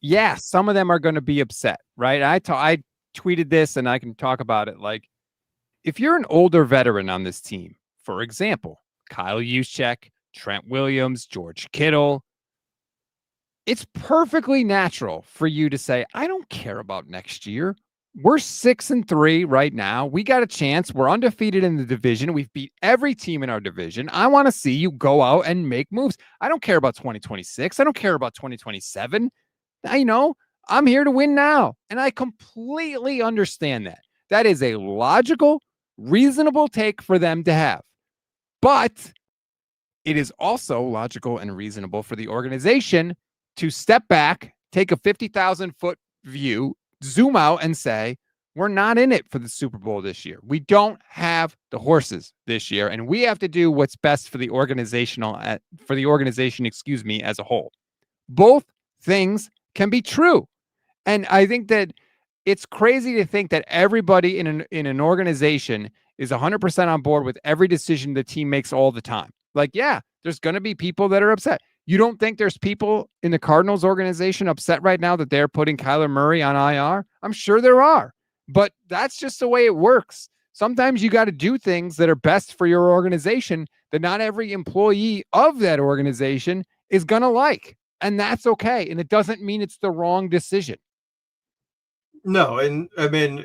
Yeah, some of them are going to be upset, right? I tweeted this and I can talk about it. Like, if you're an older veteran on this team, for example, Kyle Juszczyk, Trent Williams, George Kittle, it's perfectly natural for you to say, I don't care about next year. We're 6-3 right now. We got a chance. We're undefeated in the division. We've beat every team in our division. I want to see you go out and make moves. I don't care about 2026. I don't care about 2027. I'm here to win now. And I completely understand that. That is a logical, reasonable take for them to have. But it is also logical and reasonable for the organization to step back, take a 50,000-foot view, zoom out and say, we're not in it for the Super Bowl this year. We don't have the horses this year, and we have to do what's best for the organization, as a whole. Both things can be true. And I think that it's crazy to think that everybody in an organization is 100% on board with every decision the team makes all the time. Like, yeah, there's going to be people that are upset. You don't think there's people in the Cardinals organization upset right now that they're putting Kyler Murray on IR? I'm sure there are, but that's just the way it works. Sometimes you got to do things that are best for your organization that not every employee of that organization is going to like. And that's okay. And it doesn't mean it's the wrong decision. No, and I mean,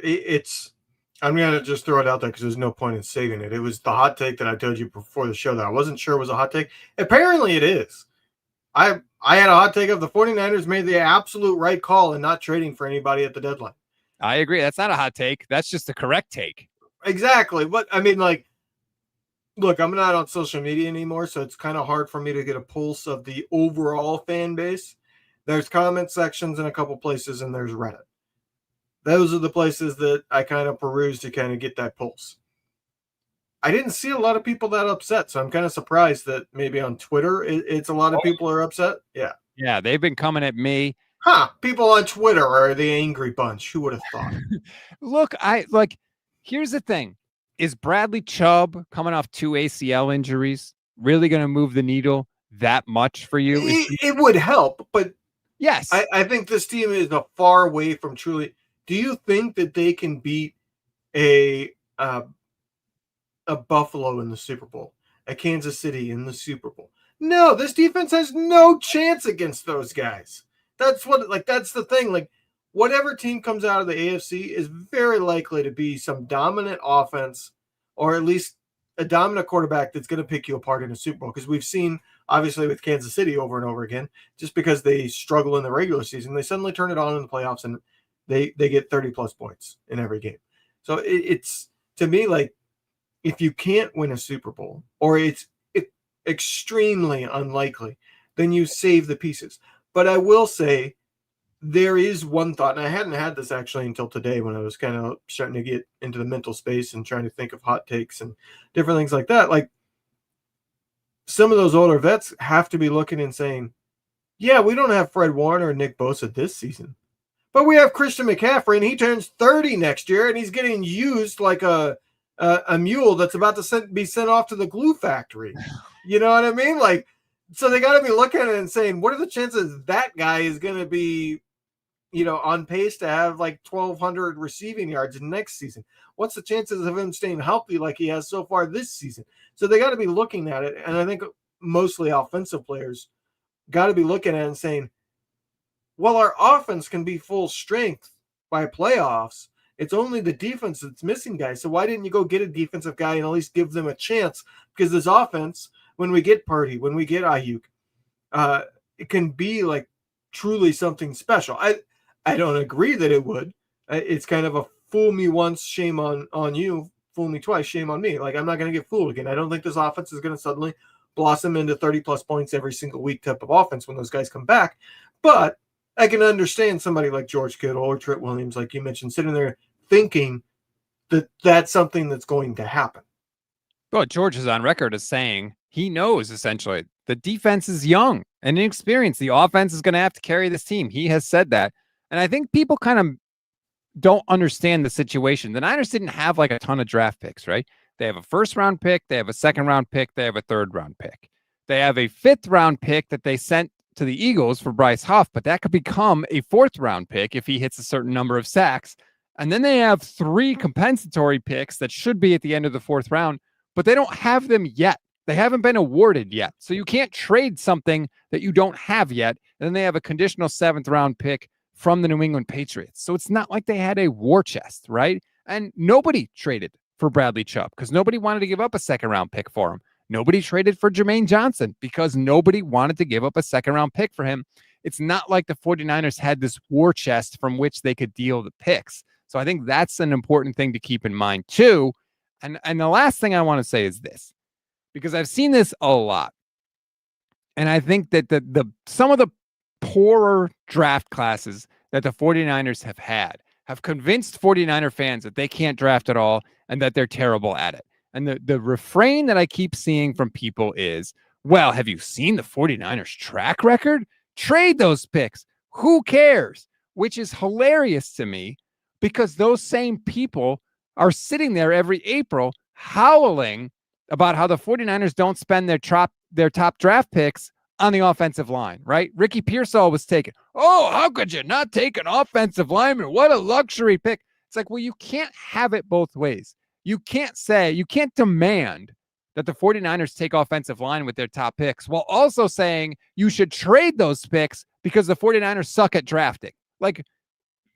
I'm going to just throw it out there because there's no point in saving it. It was the hot take that I told you before the show that I wasn't sure was a hot take. Apparently it is. I had a hot take of the 49ers made the absolute right call in not trading for anybody at the deadline. I agree. That's not a hot take. That's just the correct take. Exactly. But I mean, like, look, I'm not on social media anymore, so it's kind of hard for me to get a pulse of the overall fan base. There's comment sections in a couple places, and there's Reddit. Those are the places that I kind of peruse to kind of get that pulse. I didn't see a lot of people that upset, so I'm kind of surprised that maybe on Twitter it's a lot of people are upset. Yeah. Yeah, they've been coming at me. People on Twitter are the angry bunch. Who would have thought? Look, here's the thing. Is Bradley Chubb coming off 2 ACL injuries really going to move the needle that much for you? It would help, but yes. I think this team is a far way from truly. Do you think that they can beat a Buffalo in the Super Bowl, a Kansas City in the Super Bowl? No, this defense has no chance against those guys. That's the thing. Like, whatever team comes out of the AFC is very likely to be some dominant offense, or at least a dominant quarterback that's going to pick you apart in a Super Bowl. Because we've seen, obviously, with Kansas City over and over again, just because they struggle in the regular season, they suddenly turn it on in the playoffs and they get 30-plus points in every game. So it's, to me, like, if you can't win a Super Bowl, or it's extremely unlikely then you save the pieces. But I will say there is one thought, and I hadn't had this actually until today when I was kind of starting to get into the mental space and trying to think of hot takes and different things like that. Like, some of those older vets have to be looking and saying, yeah, we don't have Fred Warner and Nick Bosa this season, but we have Christian McCaffrey, and he turns 30 next year, and he's getting used like a mule that's about to be sent off to the glue factory. You know what I mean? Like, so they got to be looking at it and saying, what are the chances that guy is going to be, on pace to have like 1,200 receiving yards next season? What's the chances of him staying healthy like he has so far this season? So they got to be looking at it. And I think mostly offensive players got to be looking at it and saying, well, our offense can be full strength by playoffs. It's only the defense that's missing, guys. So why didn't you go get a defensive guy and at least give them a chance? Because this offense, when we get Purdy, when we get Ayuk, it can be like truly something special. I don't agree that it would. It's kind of a fool me once, shame on you. Fool me twice, shame on me. Like, I'm not going to get fooled again. I don't think this offense is going to suddenly blossom into 30-plus points every single week type of offense when those guys come back. But I can understand somebody like George Kittle or Trent Williams, like you mentioned, sitting there thinking that that's something that's going to happen. Well, George is on record as saying he knows essentially the defense is young and inexperienced. The offense is going to have to carry this team. He has said that. And I think people kind of don't understand the situation. The Niners didn't have like a ton of draft picks, right? They have a first-round pick. They have a second-round pick. They have a third-round pick. They have a fifth-round pick that they sent to the Eagles for Bryce Huff, but that could become a fourth-round pick if he hits a certain number of sacks. And then they have 3 compensatory picks that should be at the end of the 4th round, but they don't have them yet. They haven't been awarded yet. So you can't trade something that you don't have yet. And then they have a conditional 7th-round pick from the New England Patriots. So it's not like they had a war chest, right? And nobody traded for Bradley Chubb because nobody wanted to give up a 2nd-round pick for him. Nobody traded for Jermaine Johnson because nobody wanted to give up a 2nd-round pick for him. It's not like the 49ers had this war chest from which they could deal the picks. So I think that's an important thing to keep in mind too. And the last thing I want to say is this, because I've seen this a lot. And I think that the some of the poorer draft classes that the 49ers have convinced 49er fans that they can't draft at all and that they're terrible at it. And the refrain that I keep seeing from people is, well, have you seen the 49ers track record? Trade those picks. Who cares? Which is hilarious to me because those same people are sitting there every April howling about how the 49ers don't spend their top draft picks on the offensive line, right? Ricky Pearsall was taken. Oh, how could you not take an offensive lineman? What a luxury pick. It's like, well, you can't have it both ways. You can't demand that the 49ers take offensive line with their top picks while also saying you should trade those picks because the 49ers suck at drafting. Like,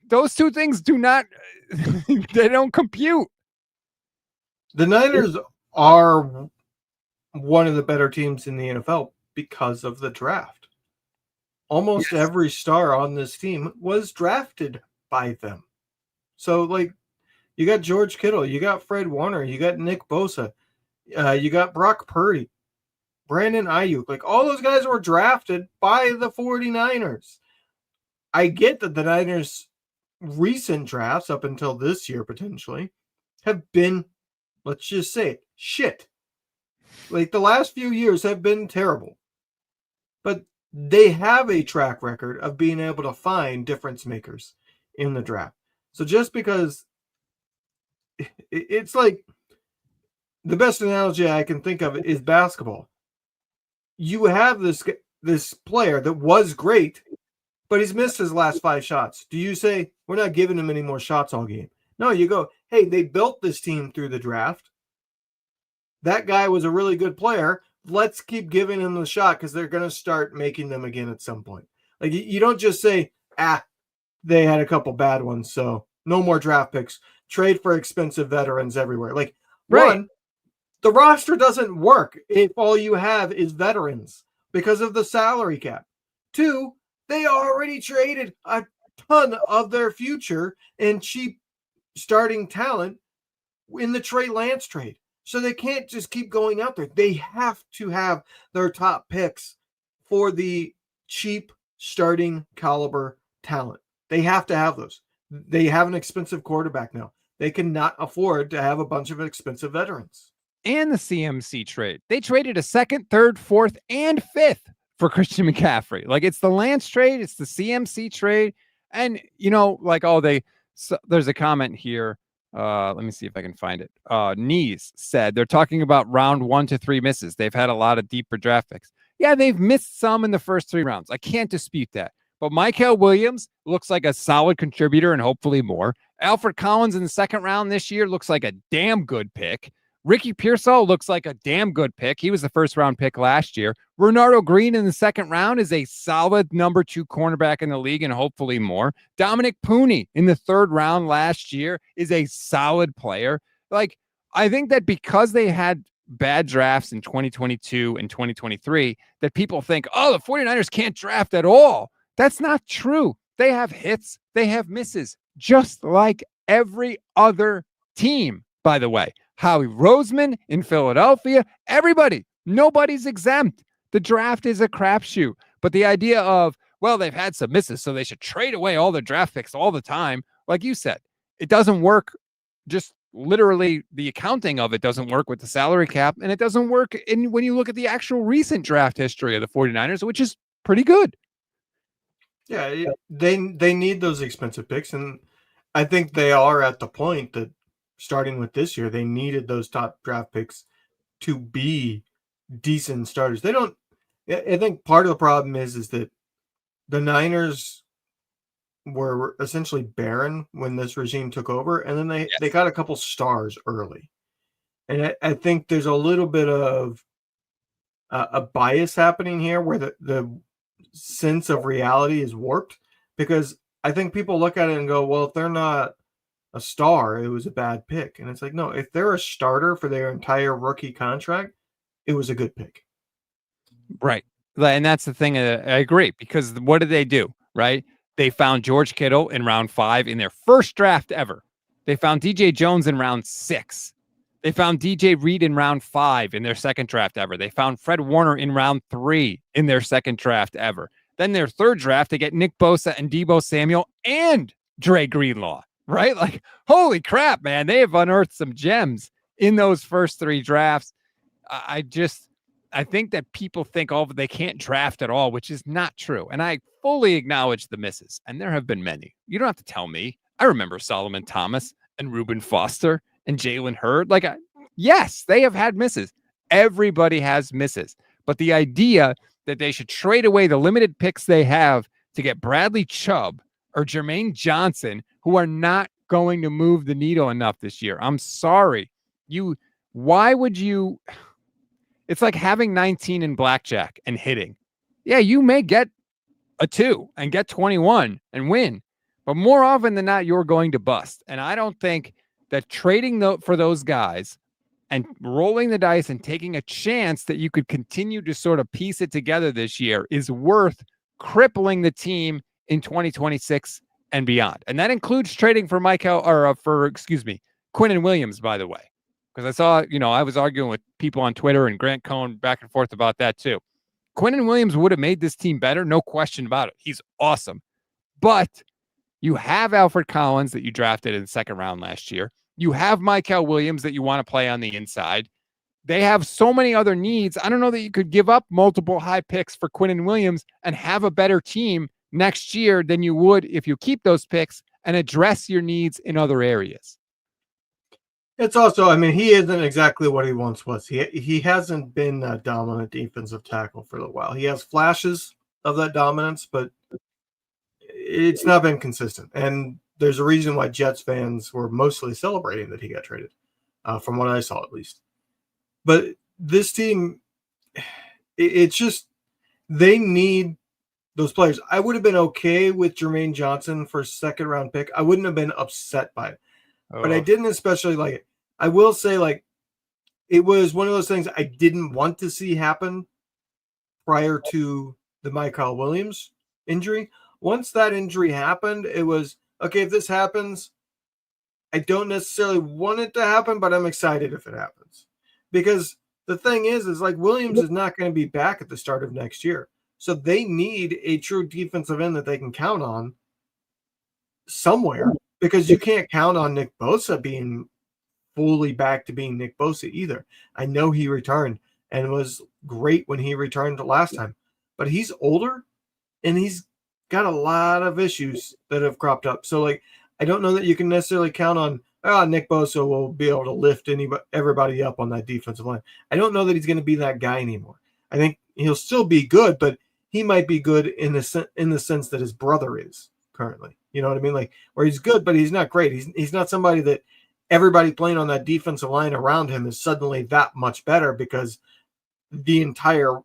those two things they don't compute. The Niners are one of the better teams in the NFL because of the draft. Almost every star on this team was drafted by them. So, like, you got George Kittle, you got Fred Warner, you got Nick Bosa, you got Brock Purdy, Brandon Ayuk. Like, all those guys were drafted by the 49ers. I get that the Niners' recent drafts up until this year potentially have been, let's just say it, shit. Like, the last few years have been terrible. But they have a track record of being able to find difference makers in the draft. So just because it's like, the best analogy I can think of is basketball. You have this player that was great, but he's missed his last 5 shots. Do you say, we're not giving him any more shots all game? No, you go, hey, they built this team through the draft. That guy was a really good player. Let's keep giving him the shot because they're going to start making them again at some point. Like, you don't just say, they had a couple bad ones, so no more draft picks. Trade for expensive veterans everywhere. Like, right. One, the roster doesn't work if all you have is veterans because of the salary cap. 2, they already traded a ton of their future and cheap starting talent in the Trey Lance trade. So they can't just keep going out there. They have to have their top picks for the cheap starting caliber talent. They have to have those. They have an expensive quarterback now. They cannot afford to have a bunch of expensive veterans. And the CMC trade. They traded a second, third, fourth, and fifth for Christian McCaffrey. Like, it's the Lance trade, it's the CMC trade. And, there's a comment here. Let me see if I can find it. Knees said they're talking about round 1 to 3 misses. They've had a lot of deeper draft picks. Yeah, they've missed some in the first 3 rounds. I can't dispute that. But Michael Williams looks like a solid contributor and hopefully more. Alfred Collins in the second round this year looks like a damn good pick. Ricky Pearsall looks like a damn good pick. He was the first round pick last year. Renardo Green in the second round is a solid number 2 cornerback in the league and hopefully more. Dominic Pooney in the third round last year is a solid player. Like, I think that because they had bad drafts in 2022 and 2023, that people think, oh, the 49ers can't draft at all. That's not true. They have hits. They have misses, just like every other team, by the way. Howie Roseman in Philadelphia, everybody, nobody's exempt. The draft is a crapshoot. But the idea of, well, they've had some misses, so they should trade away all their draft picks all the time, like you said, it doesn't work. Just literally the accounting of it doesn't work with the salary cap, and it doesn't work when you look at the actual recent draft history of the 49ers, which is pretty good. Yeah, they need those expensive picks, and I think they are at the point that starting with this year, they needed those top draft picks to be decent starters. They don't. I think part of the problem is that the Niners were essentially barren when this regime took over, and then they got a couple stars early, and I think there's a little bit of a bias happening here where the sense of reality is warped, because I think people look at it and go, well, if they're not a star, it was a bad pick. And it's like, no, if they're a starter for their entire rookie contract, it was a good pick. Right. And that's the thing. I agree, because what did they do? Right. They found George Kittle in round 5 in their first draft ever. They found DJ Jones in round 6. They found DJ Reed in round 5 in their second draft ever. They found Fred Warner in round 3 in their second draft ever. Then their third draft, they get Nick Bosa and Deebo Samuel and Dre Greenlaw, right? Like, holy crap, man. They have unearthed some gems in those first 3 drafts. I think that people think, oh, they can't draft at all, which is not true. And I fully acknowledge the misses. And there have been many. You don't have to tell me. I remember Solomon Thomas and Reuben Foster and Jalen Hurd. Yes, they have had misses. Everybody has misses. But the idea that they should trade away the limited picks they have to get Bradley Chubb or Jermaine Johnson, who are not going to move the needle enough this year. I'm sorry. Why would you? It's like having 19 in blackjack and hitting. Yeah, you may get a 2 and get 21 and win, but more often than not, you're going to bust. And I don't think that trading for those guys and rolling the dice and taking a chance that you could continue to sort of piece it together this year is worth crippling the team in 2026 and beyond. And that includes trading for Quinnen Williams, by the way. Because I saw, I was arguing with people on Twitter and Grant Cohn back and forth about that too. Quinnen Williams would have made this team better, no question about it. He's awesome. But you have Alfred Collins that you drafted in the second round last year. You have Michael Williams that you want to play on the inside. They have so many other needs. I don't know that you could give up multiple high picks for Quinnen Williams and have a better team next year than you would if you keep those picks and address your needs in other areas. It's also, he isn't exactly what he once was. He hasn't been a dominant defensive tackle for a while. He has flashes of that dominance, but it's not been consistent. And there's a reason why Jets fans were mostly celebrating that he got traded, from what I saw at least. But this team, it's just, they need those players. I would have been okay with Jermaine Johnson for a second round pick. I wouldn't have been upset by it. But I didn't especially like it. I will say, it was one of those things I didn't want to see happen prior to the Michael Williams injury. Once that injury happened, it was, okay, if this happens, I don't necessarily want it to happen, but I'm excited if it happens. Because the thing is Williams is not going to be back at the start of next year. So they need a true defensive end that they can count on somewhere, because you can't count on Nick Bosa being fully back to being Nick Bosa either. I know he returned and was great when he returned the last time, but he's older and he's got a lot of issues that have cropped up. So, like, I don't know that you can necessarily count on Nick Bosa will be able to lift everybody up on that defensive line. I don't know that he's going to be that guy anymore. I think he'll still be good, but he might be good in the sense that his brother is currently. You know what I mean? Like, where he's good, but he's not great. He's not somebody that everybody playing on that defensive line around him is suddenly that much better, because the entire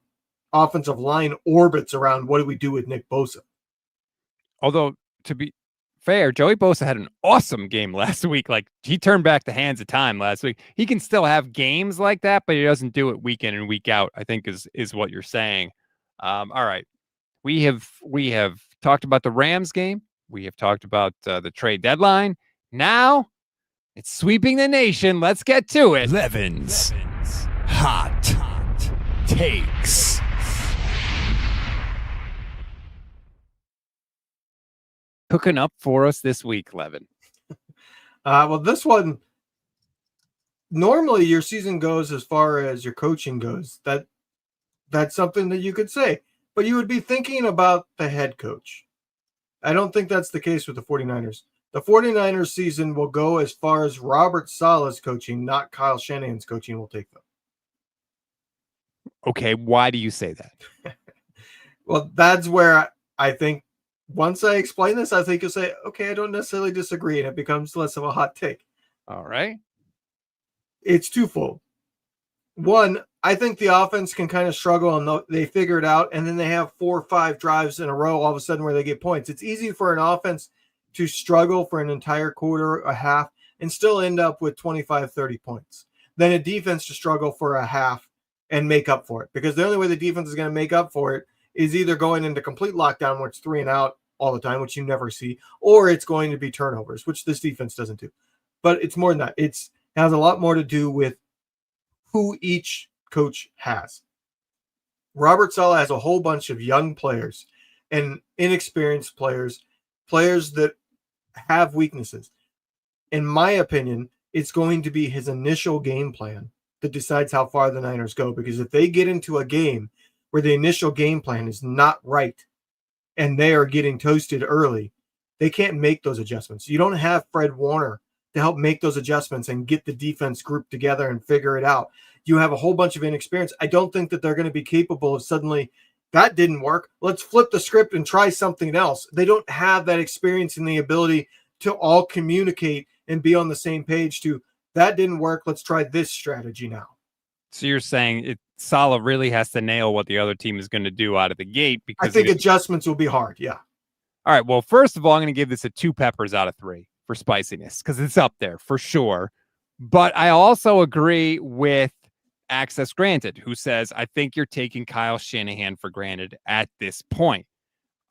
offensive line orbits around what do we do with Nick Bosa. Although, to be fair, Joey Bosa had an awesome game last week. Like, he turned back the hands of time last week. He can still have games like that, but he doesn't do it week in and week out, I think is what you're saying. All right. We have talked about the Rams game. We have talked about the trade deadline. Now it's sweeping the nation. Let's get to it. Levin's Hot Takes. Cooking up for us this week, Levin. Well, this one, normally your season goes as far as your coaching goes. That's something that you could say, but you would be thinking about the head coach. I don't think that's the case with the 49ers. The 49ers season will go as far as Robert Saleh's coaching, not Kyle Shanahan's coaching, will take them. Okay, why do you say that? Well, that's where I think once I explain this, I think you'll say, okay, I don't necessarily disagree, and it becomes less of a hot take. All right. It's twofold. One, I think the offense can kind of struggle and they figure it out, and then they have 4 or 5 drives in a row all of a sudden where they get points. It's easy for an offense to struggle for an entire quarter, a half, and still end up with 25, 30 points. Then a defense to struggle for a half and make up for it, because the only way the defense is going to make up for it is either going into complete lockdown where it's 3 and out all the time, which you never see, or it's going to be turnovers, which this defense doesn't do. But it's more than that. It has a lot more to do with who each coach has. Robert Saleh has a whole bunch of young players and inexperienced players that have weaknesses. In my opinion, it's going to be his initial game plan that decides how far the Niners go, because if they get into a game where the initial game plan is not right and they are getting toasted early, they can't make those adjustments. You don't have Fred Warner to help make those adjustments and get the defense grouped together and figure it out. You have a whole bunch of inexperience. I don't think that they're going to be capable of suddenly, that didn't work, let's flip the script and try something else. They don't have that experience and the ability to all communicate and be on the same page to, that didn't work, let's try this strategy now. So you're saying Saleh really has to nail what the other team is going to do out of the gate, because I think adjustments will be hard. Yeah. All right. Well, first of all, I'm going to give this a 2 peppers out of 3 for spiciness, because it's up there for sure. But I also agree with Access Granted, who says, I think you're taking Kyle Shanahan for granted at this point.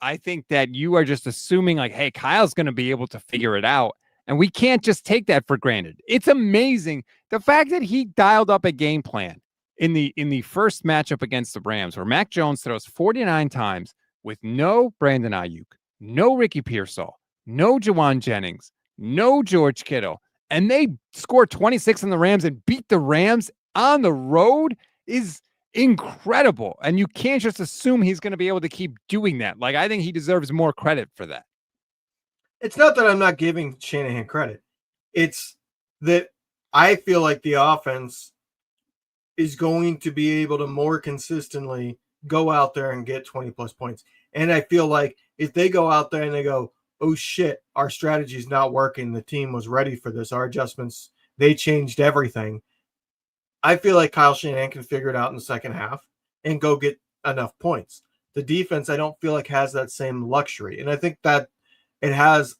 I think that you are just assuming like, hey, Kyle's going to be able to figure it out. And we can't just take that for granted. It's amazing. The fact that he dialed up a game plan in the first matchup against the Rams, where Mac Jones throws 49 times with no Brandon Ayuk, no Ricky Pearsall, no Jawan Jennings, no George Kittle, and they score 26 on the Rams and beat the Rams on the road, is incredible. And you can't just assume he's going to be able to keep doing that. Like, I think he deserves more credit for that. It's not that I'm not giving Shanahan credit. It's that I feel like the offense is going to be able to more consistently go out there and get 20 plus points. And I feel like if they go out there and they go, oh shit, our strategy is not working, the team was ready for this, our adjustments, they changed everything, I feel like Kyle Shanahan can figure it out in the second half and go get enough points. The defense, I don't feel like has that same luxury. And I think that it has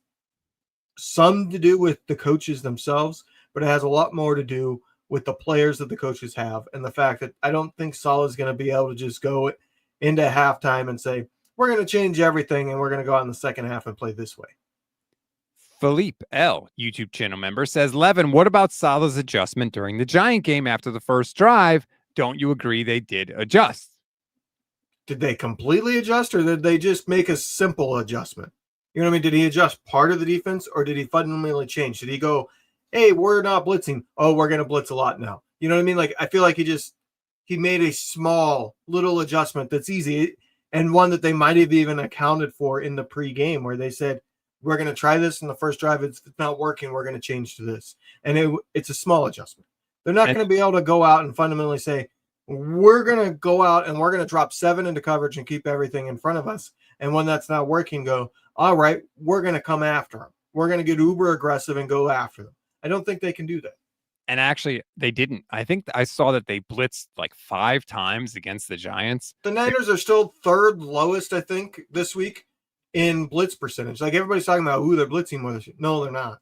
some to do with the coaches themselves, but it has a lot more to do with the players that the coaches have, and the fact that I don't think Saleh is going to be able to just go into halftime and say, we're going to change everything and we're going to go out in the second half and play this way. Philippe L., YouTube channel member, says, Levin, what about Saleh's adjustment during the Giant game after the first drive? Don't you agree they did adjust? did they completely adjust, or did they just make a simple adjustment? You know what I mean? Did he adjust part of the defense, or did he fundamentally change? Did he go, hey, we're not blitzing. Oh, we're going to blitz a lot now. You know what I mean? Like, I feel like he made a small little adjustment that's easy, and one that they might have even accounted for in the pregame, where they said, we're going to try this in the first drive. It's not working. We're going to change to this. And it's a small adjustment. They're not going to be able to go out and fundamentally say, we're going to go out and we're going to drop 7 into coverage and keep everything in front of us. And when that's not working, go, all right, we're going to come after them. We're going to get uber aggressive and go after them. I don't think they can do that. And actually, they didn't. I think I saw that they blitzed like 5 times against the Giants. The Niners are still third lowest, I think, this week in blitz percentage. Like, everybody's talking about, they're blitzing more this year. No, they're not.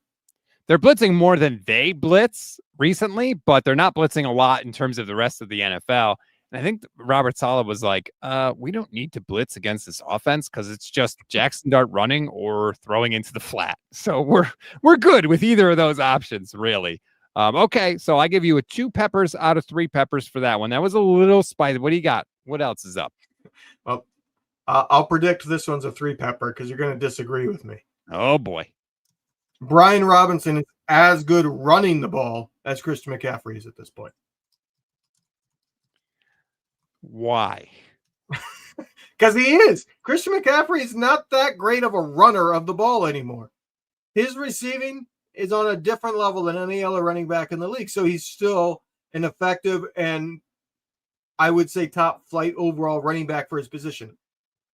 They're blitzing more than they blitz recently, but they're not blitzing a lot in terms of the rest of the NFL. And I think Robert Saleh was like, we don't need to blitz against this offense because it's just Jackson Dart running or throwing into the flat. So we're good with either of those options, really. Okay, so I give you a 2 peppers out of 3 peppers for that one. That was a little spicy. What do you got? What else is up? Well, I'll predict this one's a 3 pepper because you're going to disagree with me. Oh, boy. Brian Robinson is as good running the ball as Christian McCaffrey is at this point. Why? Because he is. Christian McCaffrey is not that great of a runner of the ball anymore. His receiving is on a different level than any other running back in the league. So he's still an effective and, I would say, top flight overall running back for his position.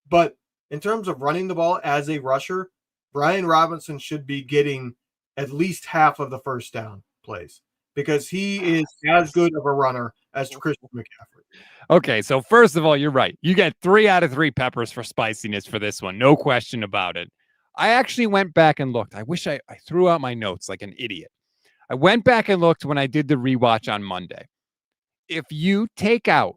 But in terms of running the ball as a rusher, Brian Robinson should be getting at least half of the first down plays because he is as good of a runner as Christian McCaffrey. Okay, so first of all, you're right. You get 3 out of 3 peppers for spiciness for this one. No question about it. I actually went back and looked. I wish I threw out my notes like an idiot. I went back and looked when I did the rewatch on Monday. If you take out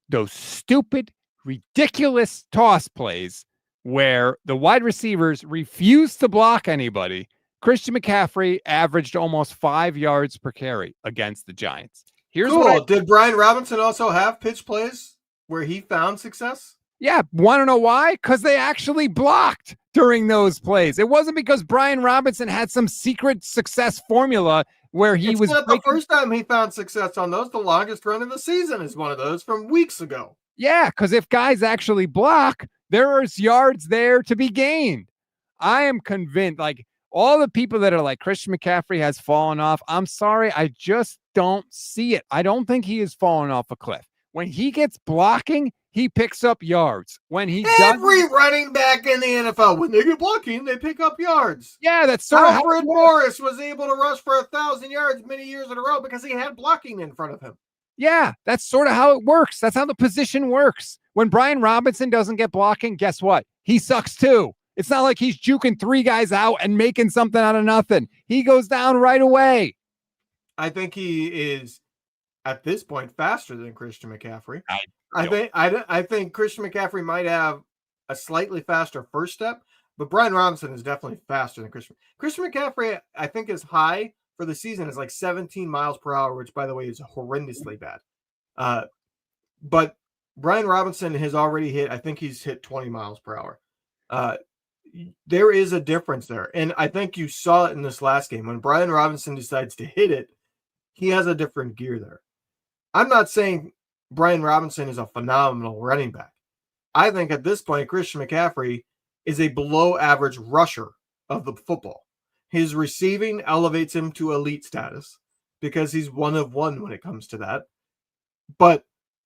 those stupid, ridiculous toss plays where the wide receivers refused to block anybody, Christian McCaffrey averaged almost 5 yards per carry against the Giants. Here's cool. Did Brian Robinson also have pitch plays where he found success? Yeah. Want to know why? Because they actually blocked during those plays. It wasn't because Brian Robinson had some secret success formula where he was not the first time he found success on those. The longest run of the season is one of those from weeks ago. Yeah, because if guys actually block, there is yards there to be gained. I am convinced, like, all the people that are like, Christian McCaffrey has fallen off. I'm sorry. I just don't see it. I don't think he has fallen off a cliff. When he gets blocking, he picks up yards. When he Every running back in the NFL, when they get blocking, they pick up yards. Yeah, that's sort of Alfred Morris was able to rush for 1,000 yards many years in a row because he had blocking in front of him. Yeah, that's sort of how it works. That's how the position works. When Brian Robinson doesn't get blocking, guess what? He sucks too. It's not like he's juking 3 guys out and making something out of nothing. He goes down right away. I think he is, at this point, faster than Christian McCaffrey. I think Christian McCaffrey might have a slightly faster first step, but Brian Robinson is definitely faster than Christian. Christian McCaffrey, I think, is high for the season is like 17 miles per hour, which, by the way, is horrendously bad. But Brian Robinson has already hit, I think he's hit 20 miles per hour. There is a difference there. And I think you saw it in this last game. When Brian Robinson decides to hit it, he has a different gear there. I'm not saying Brian Robinson is a phenomenal running back. I think at this point, Christian McCaffrey is a below average rusher of the football. His receiving elevates him to elite status because he's one of one when it comes to that. But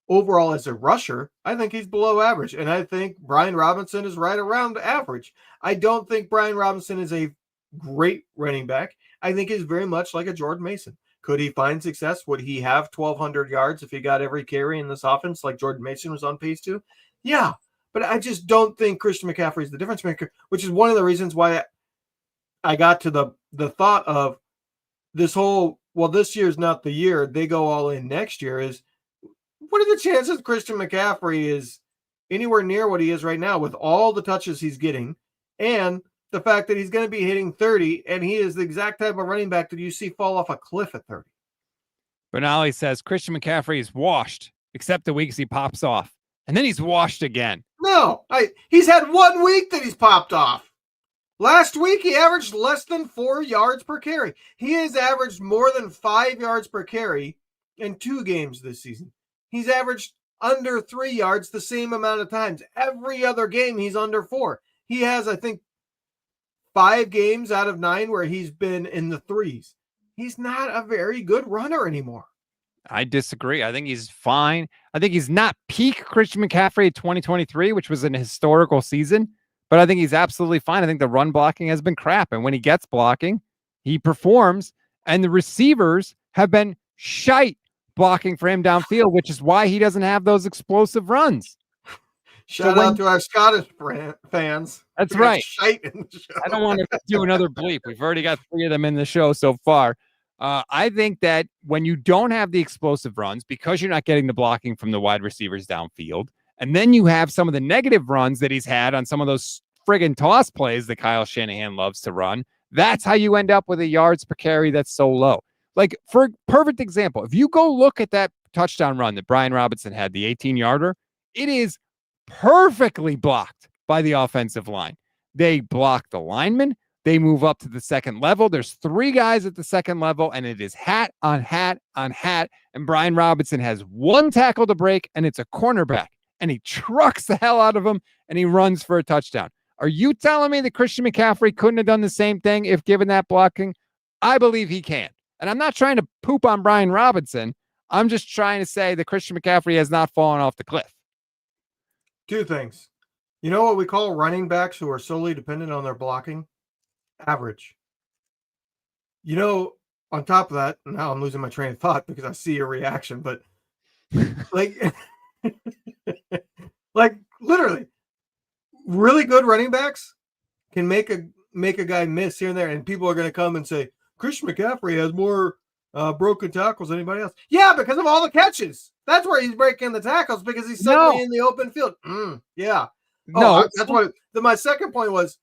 overall, as a rusher, I think he's below average. And I think Brian Robinson is right around average. I don't think Brian Robinson is a great running back. I think he's very much like a Jordan Mason. Could he find success? Would he have 1,200 yards if he got every carry in this offense like Jordan Mason was on pace to? Yeah, but I just don't think Christian McCaffrey is the difference maker, which is one of the reasons why I got to the thought of this whole, well, this year's not the year, they go all in next year, is what are the chances Christian McCaffrey is anywhere near what he is right now with all the touches he's getting and the fact that he's going to be hitting 30 and he is the exact type of running back that you see fall off a cliff at 30. Benali says Christian McCaffrey is washed except the weeks he pops off. and then he's washed again. No, he's had 1 week that he's popped off. Last week, he averaged less than 4 yards per carry. He has averaged more than 5 yards per carry in 2 games this season. He's averaged under 3 yards the same amount of times. Every other game, he's under 4. He has, I think, 5 games out of 9 where he's been in the 3s. He's not a very good runner anymore. I disagree. I think he's fine. I think he's not peak Christian McCaffrey 2023, which was an historical season, but I think he's absolutely fine. I think the run blocking has been crap. And when he gets blocking, he performs. And the receivers have been shite blocking for him downfield, which is why he doesn't have those explosive runs. Shout out to our Scottish fans. That's right. Shite in the show. I don't want to do another bleep. We've already got 3 of them in the show so far. I think that when you don't have the explosive runs, because you're not getting the blocking from the wide receivers downfield, and then you have some of the negative runs that he's had on some of those friggin' toss plays that Kyle Shanahan loves to run, that's how you end up with a yards per carry that's so low. Like, for a perfect example, if you go look at that touchdown run that Brian Robinson had, the 18-yarder, it is perfectly blocked by the offensive line. They block the lineman. They move up to the second level. There's 3 guys at the second level, and it is hat on hat on hat. And Brian Robinson has 1 tackle to break, and it's a cornerback. And he trucks the hell out of him, and he runs for a touchdown. Are you telling me that Christian McCaffrey couldn't have done the same thing if given that blocking? I believe he can. And I'm not trying to poop on Brian Robinson. I'm just trying to say that Christian McCaffrey has not fallen off the cliff. 2 things. You know what we call running backs who are solely dependent on their blocking? Average. You know, on top of that, now I'm losing my train of thought because I see your reaction, but like, like literally, really good running backs can make a guy miss here and there, and people are going to come and say Christian McCaffrey has more broken tackles than anybody else. Yeah, because of all the catches. That's where he's breaking the tackles, because he's suddenly in the open field. Yeah. No, that's what my second point was.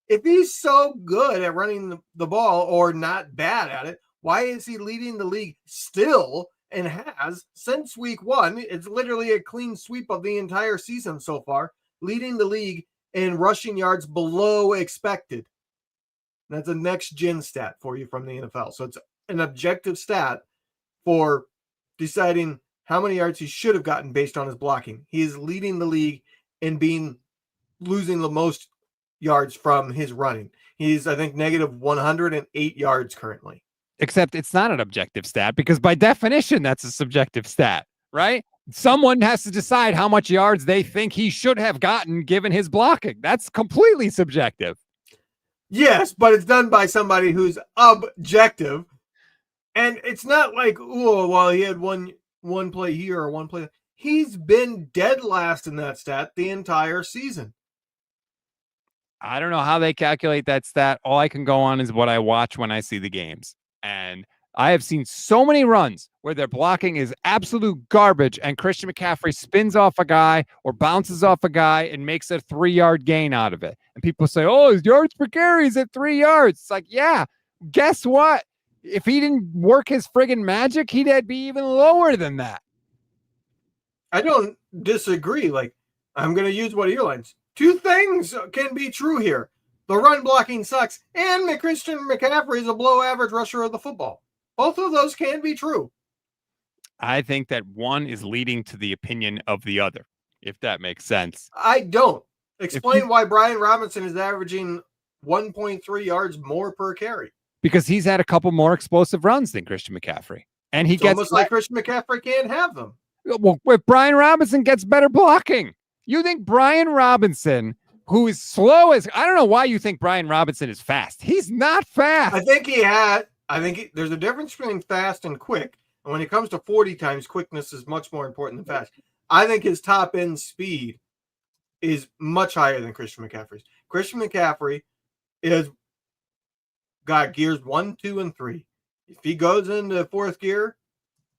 If he's so good at running the ball, or not bad at it, why is he leading the league still, and has since week 1? It's literally a clean sweep of the entire season so far, leading the league in rushing yards below expected. That's a next-gen stat for you from the NFL. So it's an objective stat for deciding how many yards he should have gotten based on his blocking. He is leading the league in losing the most yards from his running. He's, I think, negative 108 yards currently. Except it's not an objective stat, because by definition, that's a subjective stat, right? Someone has to decide how much yards they think he should have gotten given his blocking. That's completely subjective. Yes, but it's done by somebody who's objective. And it's not like, oh, well, he had one play here or one play. He's been dead last in that stat the entire season. I don't know how they calculate that stat. All I can go on is what I watch when I see the games. And I have seen so many runs where their blocking is absolute garbage, and Christian McCaffrey spins off a guy or bounces off a guy and makes a 3-yard gain out of it. And people say, oh, his yards per carry is at 3 yards. It's like, yeah, guess what? If he didn't work his friggin' magic, he'd be even lower than that. I don't disagree. Like, I'm going to use what your lines. 2 things can be true here. The run blocking sucks, and Christian McCaffrey is a below average rusher of the football. Both of those can be true. I think that one is leading to the opinion of the other, if that makes sense. I don't. Explain why Brian Robinson is averaging 1.3 yards more per carry. Because he's had a couple more explosive runs than Christian McCaffrey. And he gets almost like Christian McCaffrey can't have them. Well, if Brian Robinson gets better blocking. You think Brian Robinson, who is slow as, I don't know why you think Brian Robinson is fast. He's not fast. I think there's a difference between fast and quick. And when it comes to 40 times, quickness is much more important than fast. I think his top end speed is much higher than Christian McCaffrey's. Christian McCaffrey is got gears 1, 2, and 3. If he goes into 4th gear,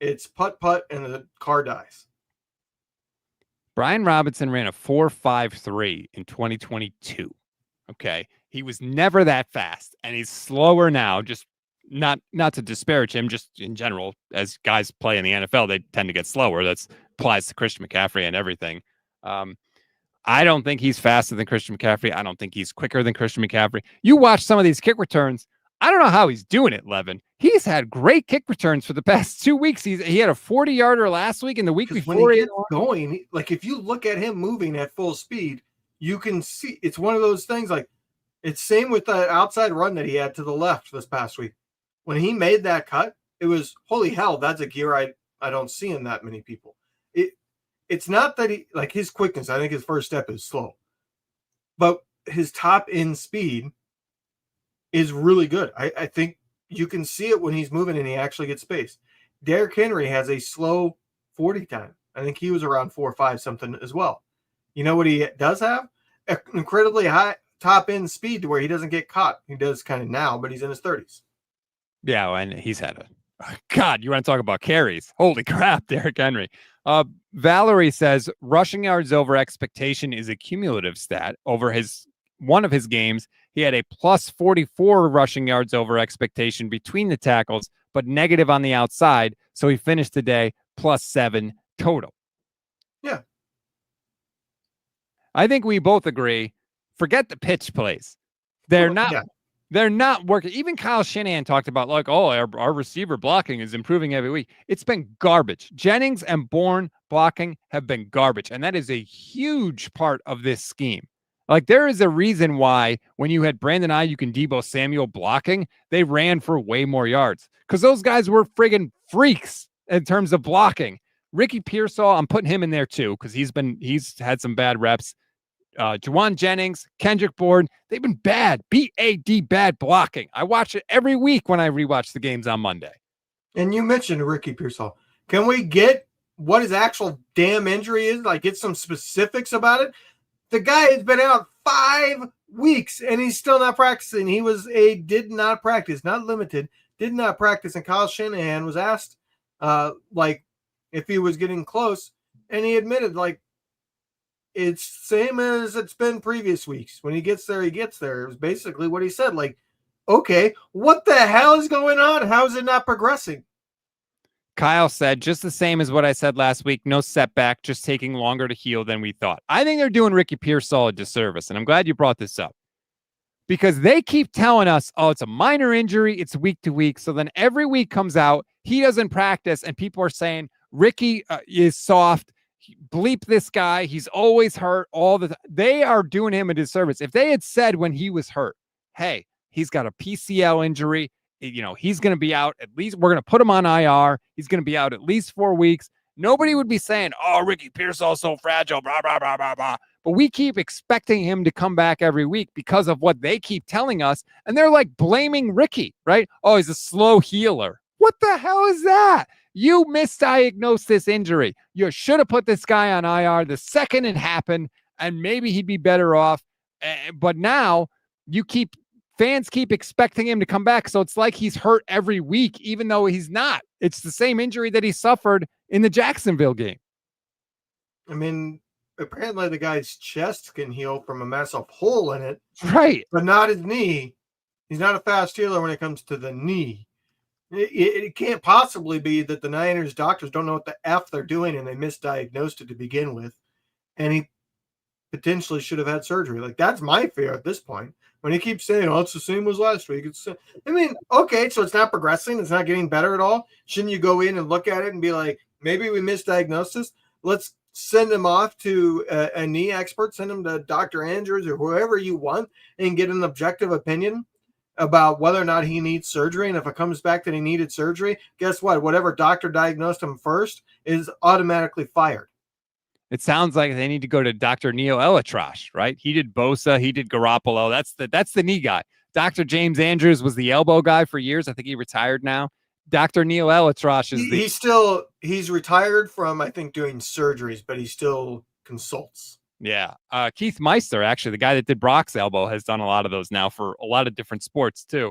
it's putt and the car dies. Brian Robinson ran a 4.53 in 2022. Okay. He was never that fast, and he's slower now. Just not to disparage him, just in general, as guys play in the NFL, they tend to get slower. That applies to Christian McCaffrey and everything. I don't think he's faster than Christian McCaffrey. I don't think he's quicker than Christian McCaffrey. You watch some of these kick returns. I don't know how he's doing it, Levin. He's had great kick returns for the past 2 weeks. He had a 40-yarder last week, and the week before when he gets going, like if you look at him moving at full speed, you can see it's one of those things. Like it's same with the outside run that he had to the left this past week. When he made that cut, it was holy hell. That's a gear I don't see in that many people. It's not that he like his quickness. I think his first step is slow, but his top end speed is really good. I think you can see it when he's moving and he actually gets space. Derrick Henry has a slow 40 time. I think he was around 4.5 something as well. You know what he does have? An incredibly high top end speed to where he doesn't get caught. He does kind of now, but he's in his 30s. Yeah, and he's had God, you want to talk about carries? Holy crap, Derrick Henry. Valerie says rushing yards over expectation is a cumulative stat. Over one of his games, he had a plus 44 rushing yards over expectation between the tackles, but negative on the outside. So he finished today plus 7 total. Yeah. I think we both agree. Forget the pitch plays. They're not working. Even Kyle Shanahan talked about our receiver blocking is improving every week. It's been garbage. Jennings and Bourne blocking have been garbage. And that is a huge part of this scheme. Like there is a reason why when you had Brandon Ayuk and Deebo Samuel blocking, they ran for way more yards because those guys were friggin' freaks in terms of blocking. Ricky Pearsall, I'm putting him in there too because he's had some bad reps. Juwan Jennings, Kendrick Bourne, they've been bad, bad blocking. I watch it every week when I rewatch the games on Monday. And you mentioned Ricky Pearsall. Can we get what his actual damn injury is? Like get some specifics about it? The guy has been out 5 weeks and he's still not practicing. He did not practice, not limited, did not practice. And Kyle Shanahan was asked if he was getting close, and he admitted it's same as it's been previous weeks. When he gets there, he gets there. It was basically what he said. Like, okay, what the hell is going on? How is it not progressing? Kyle said, just the same as what I said last week, no setback, just taking longer to heal than we thought. I think they're doing Ricky Pearsall a disservice, and I'm glad you brought this up. Because they keep telling us, it's a minor injury, it's week to week. So then every week comes out, he doesn't practice, and people are saying, Ricky is soft, bleep this guy, he's always hurt all the time. They are doing him a disservice. If they had said when he was hurt, hey, he's got a PCL injury, he's going to be out at least, we're going to put him on IR, he's going to be out at least 4 weeks, nobody would be saying, Ricky Pearsall's so fragile, blah, blah, blah, blah, blah. But we keep expecting him to come back every week because of what they keep telling us, and they're like blaming Ricky, right? He's a slow healer. What the hell is that? You misdiagnosed this injury. You should have put this guy on IR the second it happened, and maybe he'd be better off. But now fans keep expecting him to come back. So it's like he's hurt every week, even though he's not. It's the same injury that he suffered in the Jacksonville game. I mean, apparently the guy's chest can heal from a massive hole in it. Right. But not his knee. He's not a fast healer when it comes to the knee. It can't possibly be that the Niners doctors don't know what the F they're doing and they misdiagnosed it to begin with. And he potentially should have had surgery. Like, that's my fear at this point. When he keeps saying, it's the same as last week. Okay, so it's not progressing. It's not getting better at all. Shouldn't you go in and look at it and be like, maybe we misdiagnosed this? Let's send him off to a knee expert. Send him to Dr. Andrews or whoever you want and get an objective opinion about whether or not he needs surgery. And if it comes back that he needed surgery, guess what? Whatever doctor diagnosed him first is automatically fired. It sounds like they need to go to Dr. Neil Elatrash, right? He did Bosa, he did Garoppolo. That's the knee guy. Dr. James Andrews was the elbow guy for years. I think he retired now. Dr. Neil Elatrash is he's retired from, I think, doing surgeries, but he still consults. Yeah. Keith Meister, actually, the guy that did Brock's elbow, has done a lot of those now for a lot of different sports too.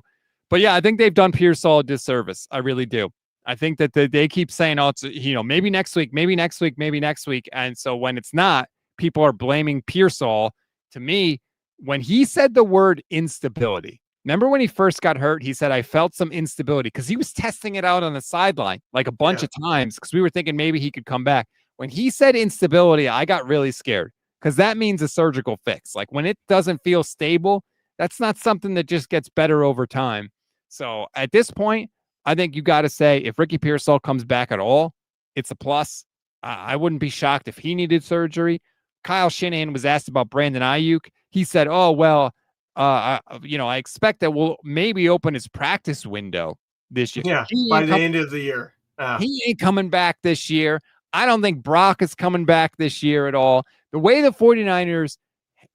But yeah, I think they've done Pearsall a disservice. I really do. I think that they keep saying, it's, maybe next week, maybe next week, maybe next week. And so when it's not, people are blaming Pearsall. To me, when he said the word instability, remember when he first got hurt, he said, I felt some instability because he was testing it out on the sideline like a bunch of times because we were thinking maybe he could come back. When he said instability, I got really scared because that means a surgical fix. Like when it doesn't feel stable, that's not something that just gets better over time. So at this point, I think you got to say if Ricky Pearsall comes back at all, it's a plus. I wouldn't be shocked if he needed surgery. Kyle Shanahan was asked about Brandon Ayuk. He said, "Oh well, I expect that we'll maybe open his practice window this year." Yeah, by the end of the year. He ain't coming back this year. I don't think Brock is coming back this year at all. The way the 49ers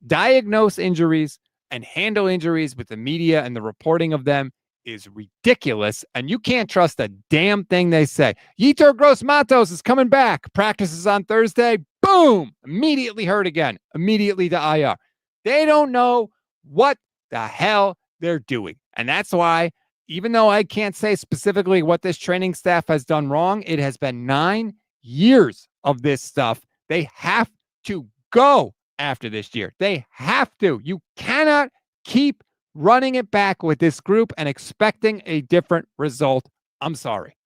diagnose injuries and handle injuries with the media and the reporting of them is ridiculous, and you can't trust a damn thing they say. Yetur Gross-Matos is coming back. Practices on Thursday. Boom! Immediately hurt again. Immediately to IR. They don't know what the hell they're doing, and that's why, even though I can't say specifically what this training staff has done wrong, it has been 9 years of this stuff. They have to go after this year. They have to. You cannot keep running it back with this group and expecting a different result. I'm sorry.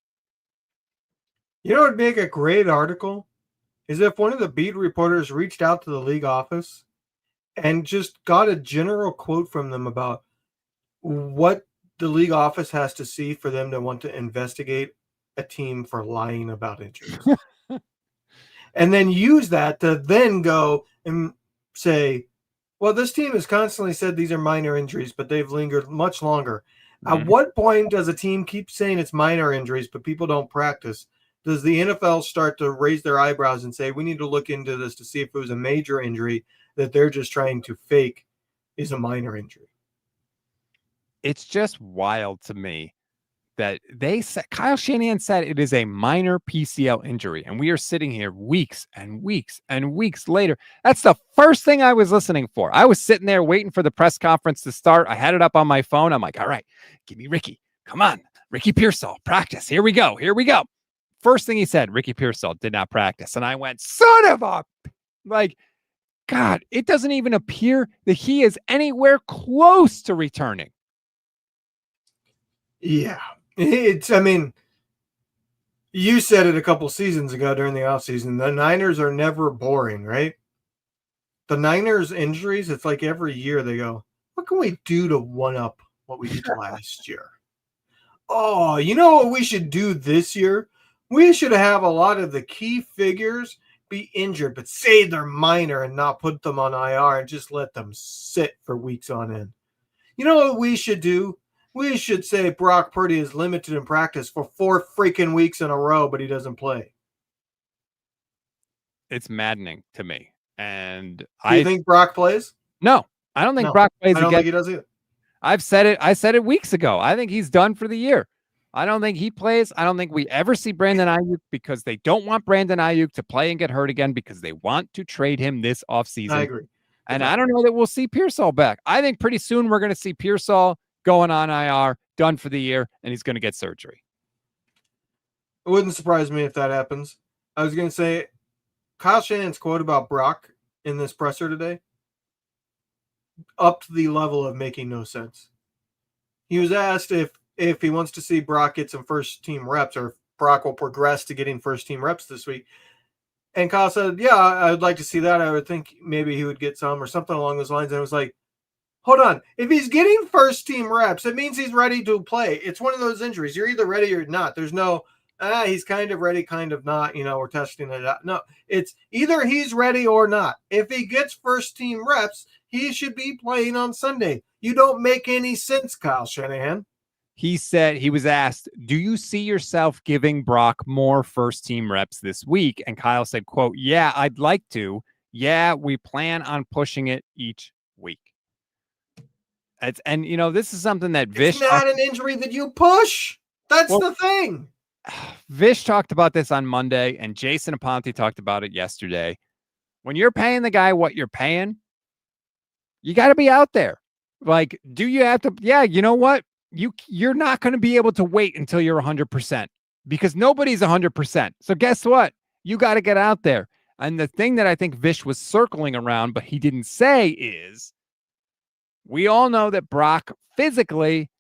You know what would make a great article is if one of the beat reporters reached out to the league office and just got a general quote from them about what the league office has to see for them to want to investigate a team for lying about injuries. And then use that to then go and say, well, this team has constantly said these are minor injuries, but they've lingered much longer. Mm-hmm. At what point does a team keep saying it's minor injuries, but people don't practice? Does the NFL start to raise their eyebrows and say, we need to look into this to see if it was a major injury that they're just trying to fake is a minor injury? It's just wild to me that they said, Kyle Shanahan said it is a minor PCL injury. And we are sitting here weeks and weeks and weeks later. That's the first thing I was listening for. I was sitting there waiting for the press conference to start. I had it up on my phone. I'm like, all right, give me Ricky. Come on. Ricky Pearsall, practice. Here we go. Here we go. First thing he said, Ricky Pearsall did not practice. And I went, son of a, like, God, it doesn't even appear that he is anywhere close to returning. Yeah. You said it a couple seasons ago during the offseason. The Niners are never boring, right? The Niners injuries, it's like every year they go, what can we do to one up what we did last year? Oh, you know what we should do this year? We should have a lot of the key figures be injured, but say they're minor and not put them on IR and just let them sit for weeks on end. You know what we should do? We should say Brock Purdy is limited in practice for 4 freaking weeks in a row, but he doesn't play. It's maddening to me. And do you think Brock plays? No, I don't think Brock plays. I don't think he does either. I've said it. I said it weeks ago. I think he's done for the year. I don't think he plays. I don't think we ever see Brandon Ayuk because they don't want Brandon Ayuk to play and get hurt again because they want to trade him this offseason. I agree. And I don't know that we'll see Pearsall back. I think pretty soon we're going to see Pearsall going on IR, done for the year, and he's going to get surgery. It wouldn't surprise me if that happens. I was going to say, Kyle Shanahan's quote about Brock in this presser today, up to the level of making no sense. He was asked if he wants to see Brock get some first-team reps or if Brock will progress to getting first-team reps this week. And Kyle said, yeah, I would like to see that. I would think maybe he would get some or something along those lines. And it was like, hold on. If he's getting first-team reps, it means he's ready to play. It's one of those injuries. You're either ready or not. There's no, he's kind of ready, kind of not. We're testing it out. No, it's either he's ready or not. If he gets first-team reps, he should be playing on Sunday. You don't make any sense, Kyle Shanahan. He said, he was asked, do you see yourself giving Brock more first-team reps this week? And Kyle said, quote, yeah, I'd like to. Yeah, we plan on pushing it each week. This is something that Vish... It's not an injury that you push. That's the thing. Vish talked about this on Monday, and Jason Aponte talked about it yesterday. When you're paying the guy what you're paying, you got to be out there. Like, do you have to... Yeah, you know what? You're not going to be able to wait until you're 100% because nobody's 100%. So guess what? You got to get out there. And the thing that I think Vish was circling around, but he didn't say is, we all know that Brock physically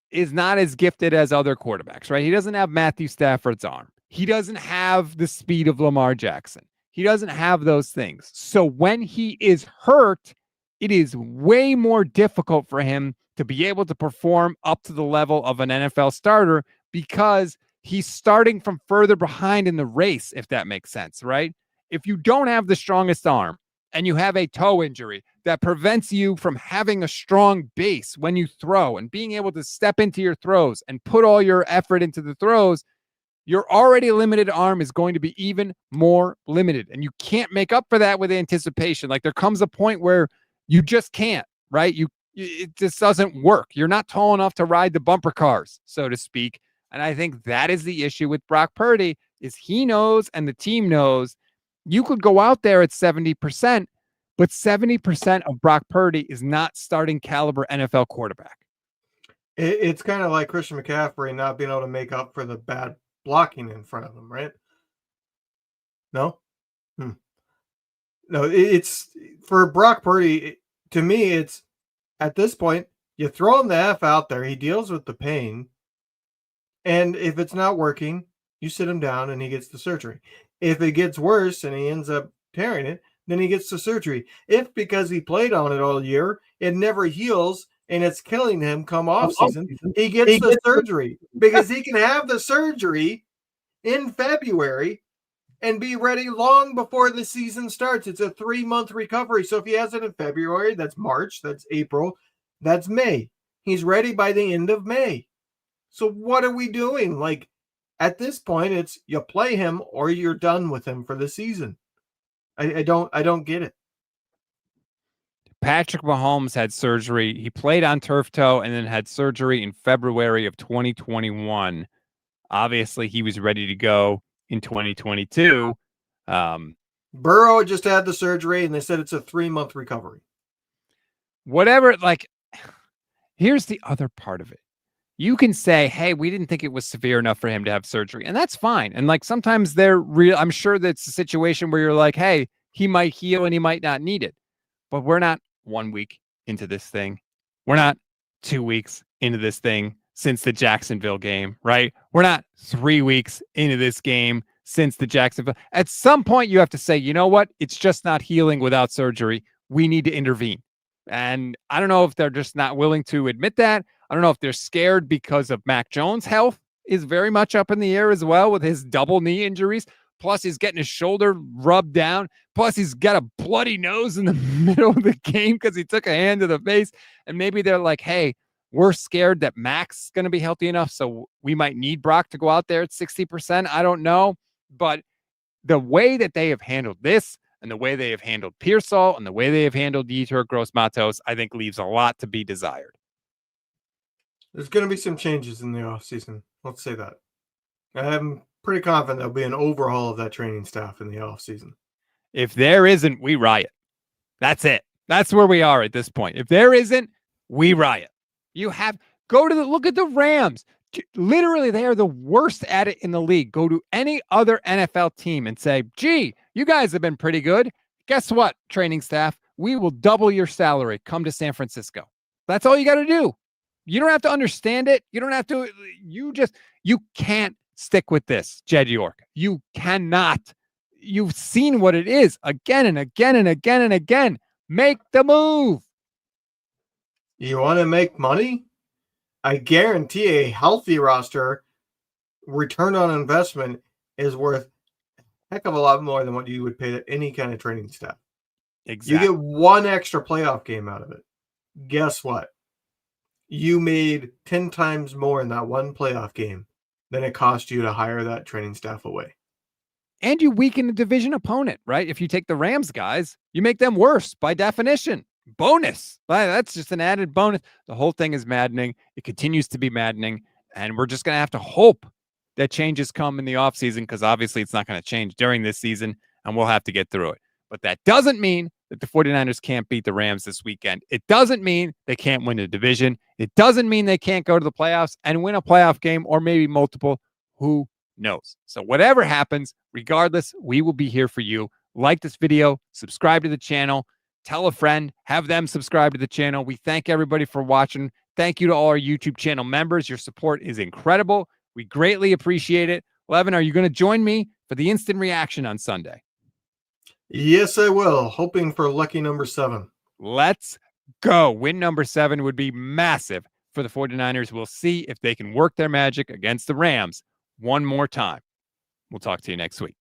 is not as gifted as other quarterbacks, right? He doesn't have Matthew Stafford's arm. He doesn't have the speed of Lamar Jackson. He doesn't have those things. So when he is hurt, it is way more difficult for him to be able to perform up to the level of an NFL starter because he's starting from further behind in the race, if that makes sense, right? If you don't have the strongest arm and you have a toe injury that prevents you from having a strong base when you throw and being able to step into your throws and put all your effort into the throws, your already limited arm is going to be even more limited. And you can't make up for that with anticipation. Like there comes a point where you just can't, right? It just doesn't work. You're not tall enough to ride the bumper cars, so to speak. And I think that is the issue with Brock Purdy is he knows and the team knows you could go out there at 70%, but 70% of Brock Purdy is not starting caliber NFL quarterback. It's kind of like Christian McCaffrey not being able to make up for the bad blocking in front of him, right? No? No, it's for Brock Purdy. To me, it's at this point, you throw him the F out there. He deals with the pain. And if it's not working, you sit him down and he gets the surgery. If it gets worse and he ends up tearing it, then he gets the surgery. If because he played on it all year, it never heals and it's killing him come off season, he gets the surgery because he can have the surgery in February and be ready long before the season starts. It's a 3-month recovery. So if he has it in February, that's March, that's April, that's May. He's ready by the end of May. So what are we doing? Like at this point, it's you play him or you're done with him for the season. I don't get it. Patrick Mahomes had surgery. He played on turf toe and then had surgery in February of 2021. Obviously, he was ready to go in 2022. Burrow just had the surgery and they said it's a 3-month recovery. Whatever, like, here's the other part of it. You can say, hey, we didn't think it was severe enough for him to have surgery. And that's fine. And like sometimes they're real. I'm sure that's a situation where you're like, hey, he might heal and he might not need it. But we're not 1 week into this thing. We're not 2 weeks into this thing since the Jacksonville game, right? We're not 3 weeks into this game since the Jacksonville. At some point, you have to say, you know what? It's just not healing without surgery. We need to intervene. And I don't know if they're just not willing to admit that. I don't know if they're scared because of Mac Jones' health is very much up in the air as well with his double knee injuries. Plus, he's getting his shoulder rubbed down. Plus, he's got a bloody nose in the middle of the game because he took a hand to the face. And maybe they're like, hey, we're scared that Mac's going to be healthy enough, so we might need Brock to go out there at 60%. I don't know. But the way that they have handled this and the way they have handled Pearsall and the way they have handled Yetur Gross-Matos, I think leaves a lot to be desired. There's going to be some changes in the offseason. Let's say that. I'm pretty confident there'll be an overhaul of that training staff in the offseason. If there isn't, we riot. That's it. That's where we are at this point. If there isn't, we riot. You have look at the Rams. Literally, they are the worst at it in the league. Go to any other NFL team and say, gee, you guys have been pretty good. Guess what, training staff? We will double your salary. Come to San Francisco. That's all you got to do. You don't have to understand it. You don't have to. You can't stick with this, Jed York. You cannot. You've seen what it is again and again and again and again. Make the move. You want to make money? I guarantee a healthy roster return on investment is worth a heck of a lot more than what you would pay to any kind of training staff. Exactly. You get one extra playoff game out of it. Guess what? You made 10 times more in that one playoff game than it cost you to hire that training staff away. And you weaken the division opponent, right? If you take the Rams guys, you make them worse by definition. Bonus. That's just an added bonus. The whole thing is maddening. It continues to be maddening. And we're just going to have to hope that changes come in the offseason because obviously it's not going to change during this season and we'll have to get through it. But that doesn't mean that the 49ers can't beat the Rams this weekend. It doesn't mean they can't win the division. It doesn't mean they can't go to the playoffs and win a playoff game or maybe multiple. Who knows? So whatever happens, regardless, we will be here for you. Like this video, subscribe to the channel, tell a friend, have them subscribe to the channel. We thank everybody for watching. Thank you to all our YouTube channel members. Your support is incredible. We greatly appreciate it. Levin, are you going to join me for the instant reaction on Sunday? Yes, I will. Hoping for lucky number 7. Let's go. Win number 7 would be massive for the 49ers. We'll see if they can work their magic against the Rams one more time. We'll talk to you next week.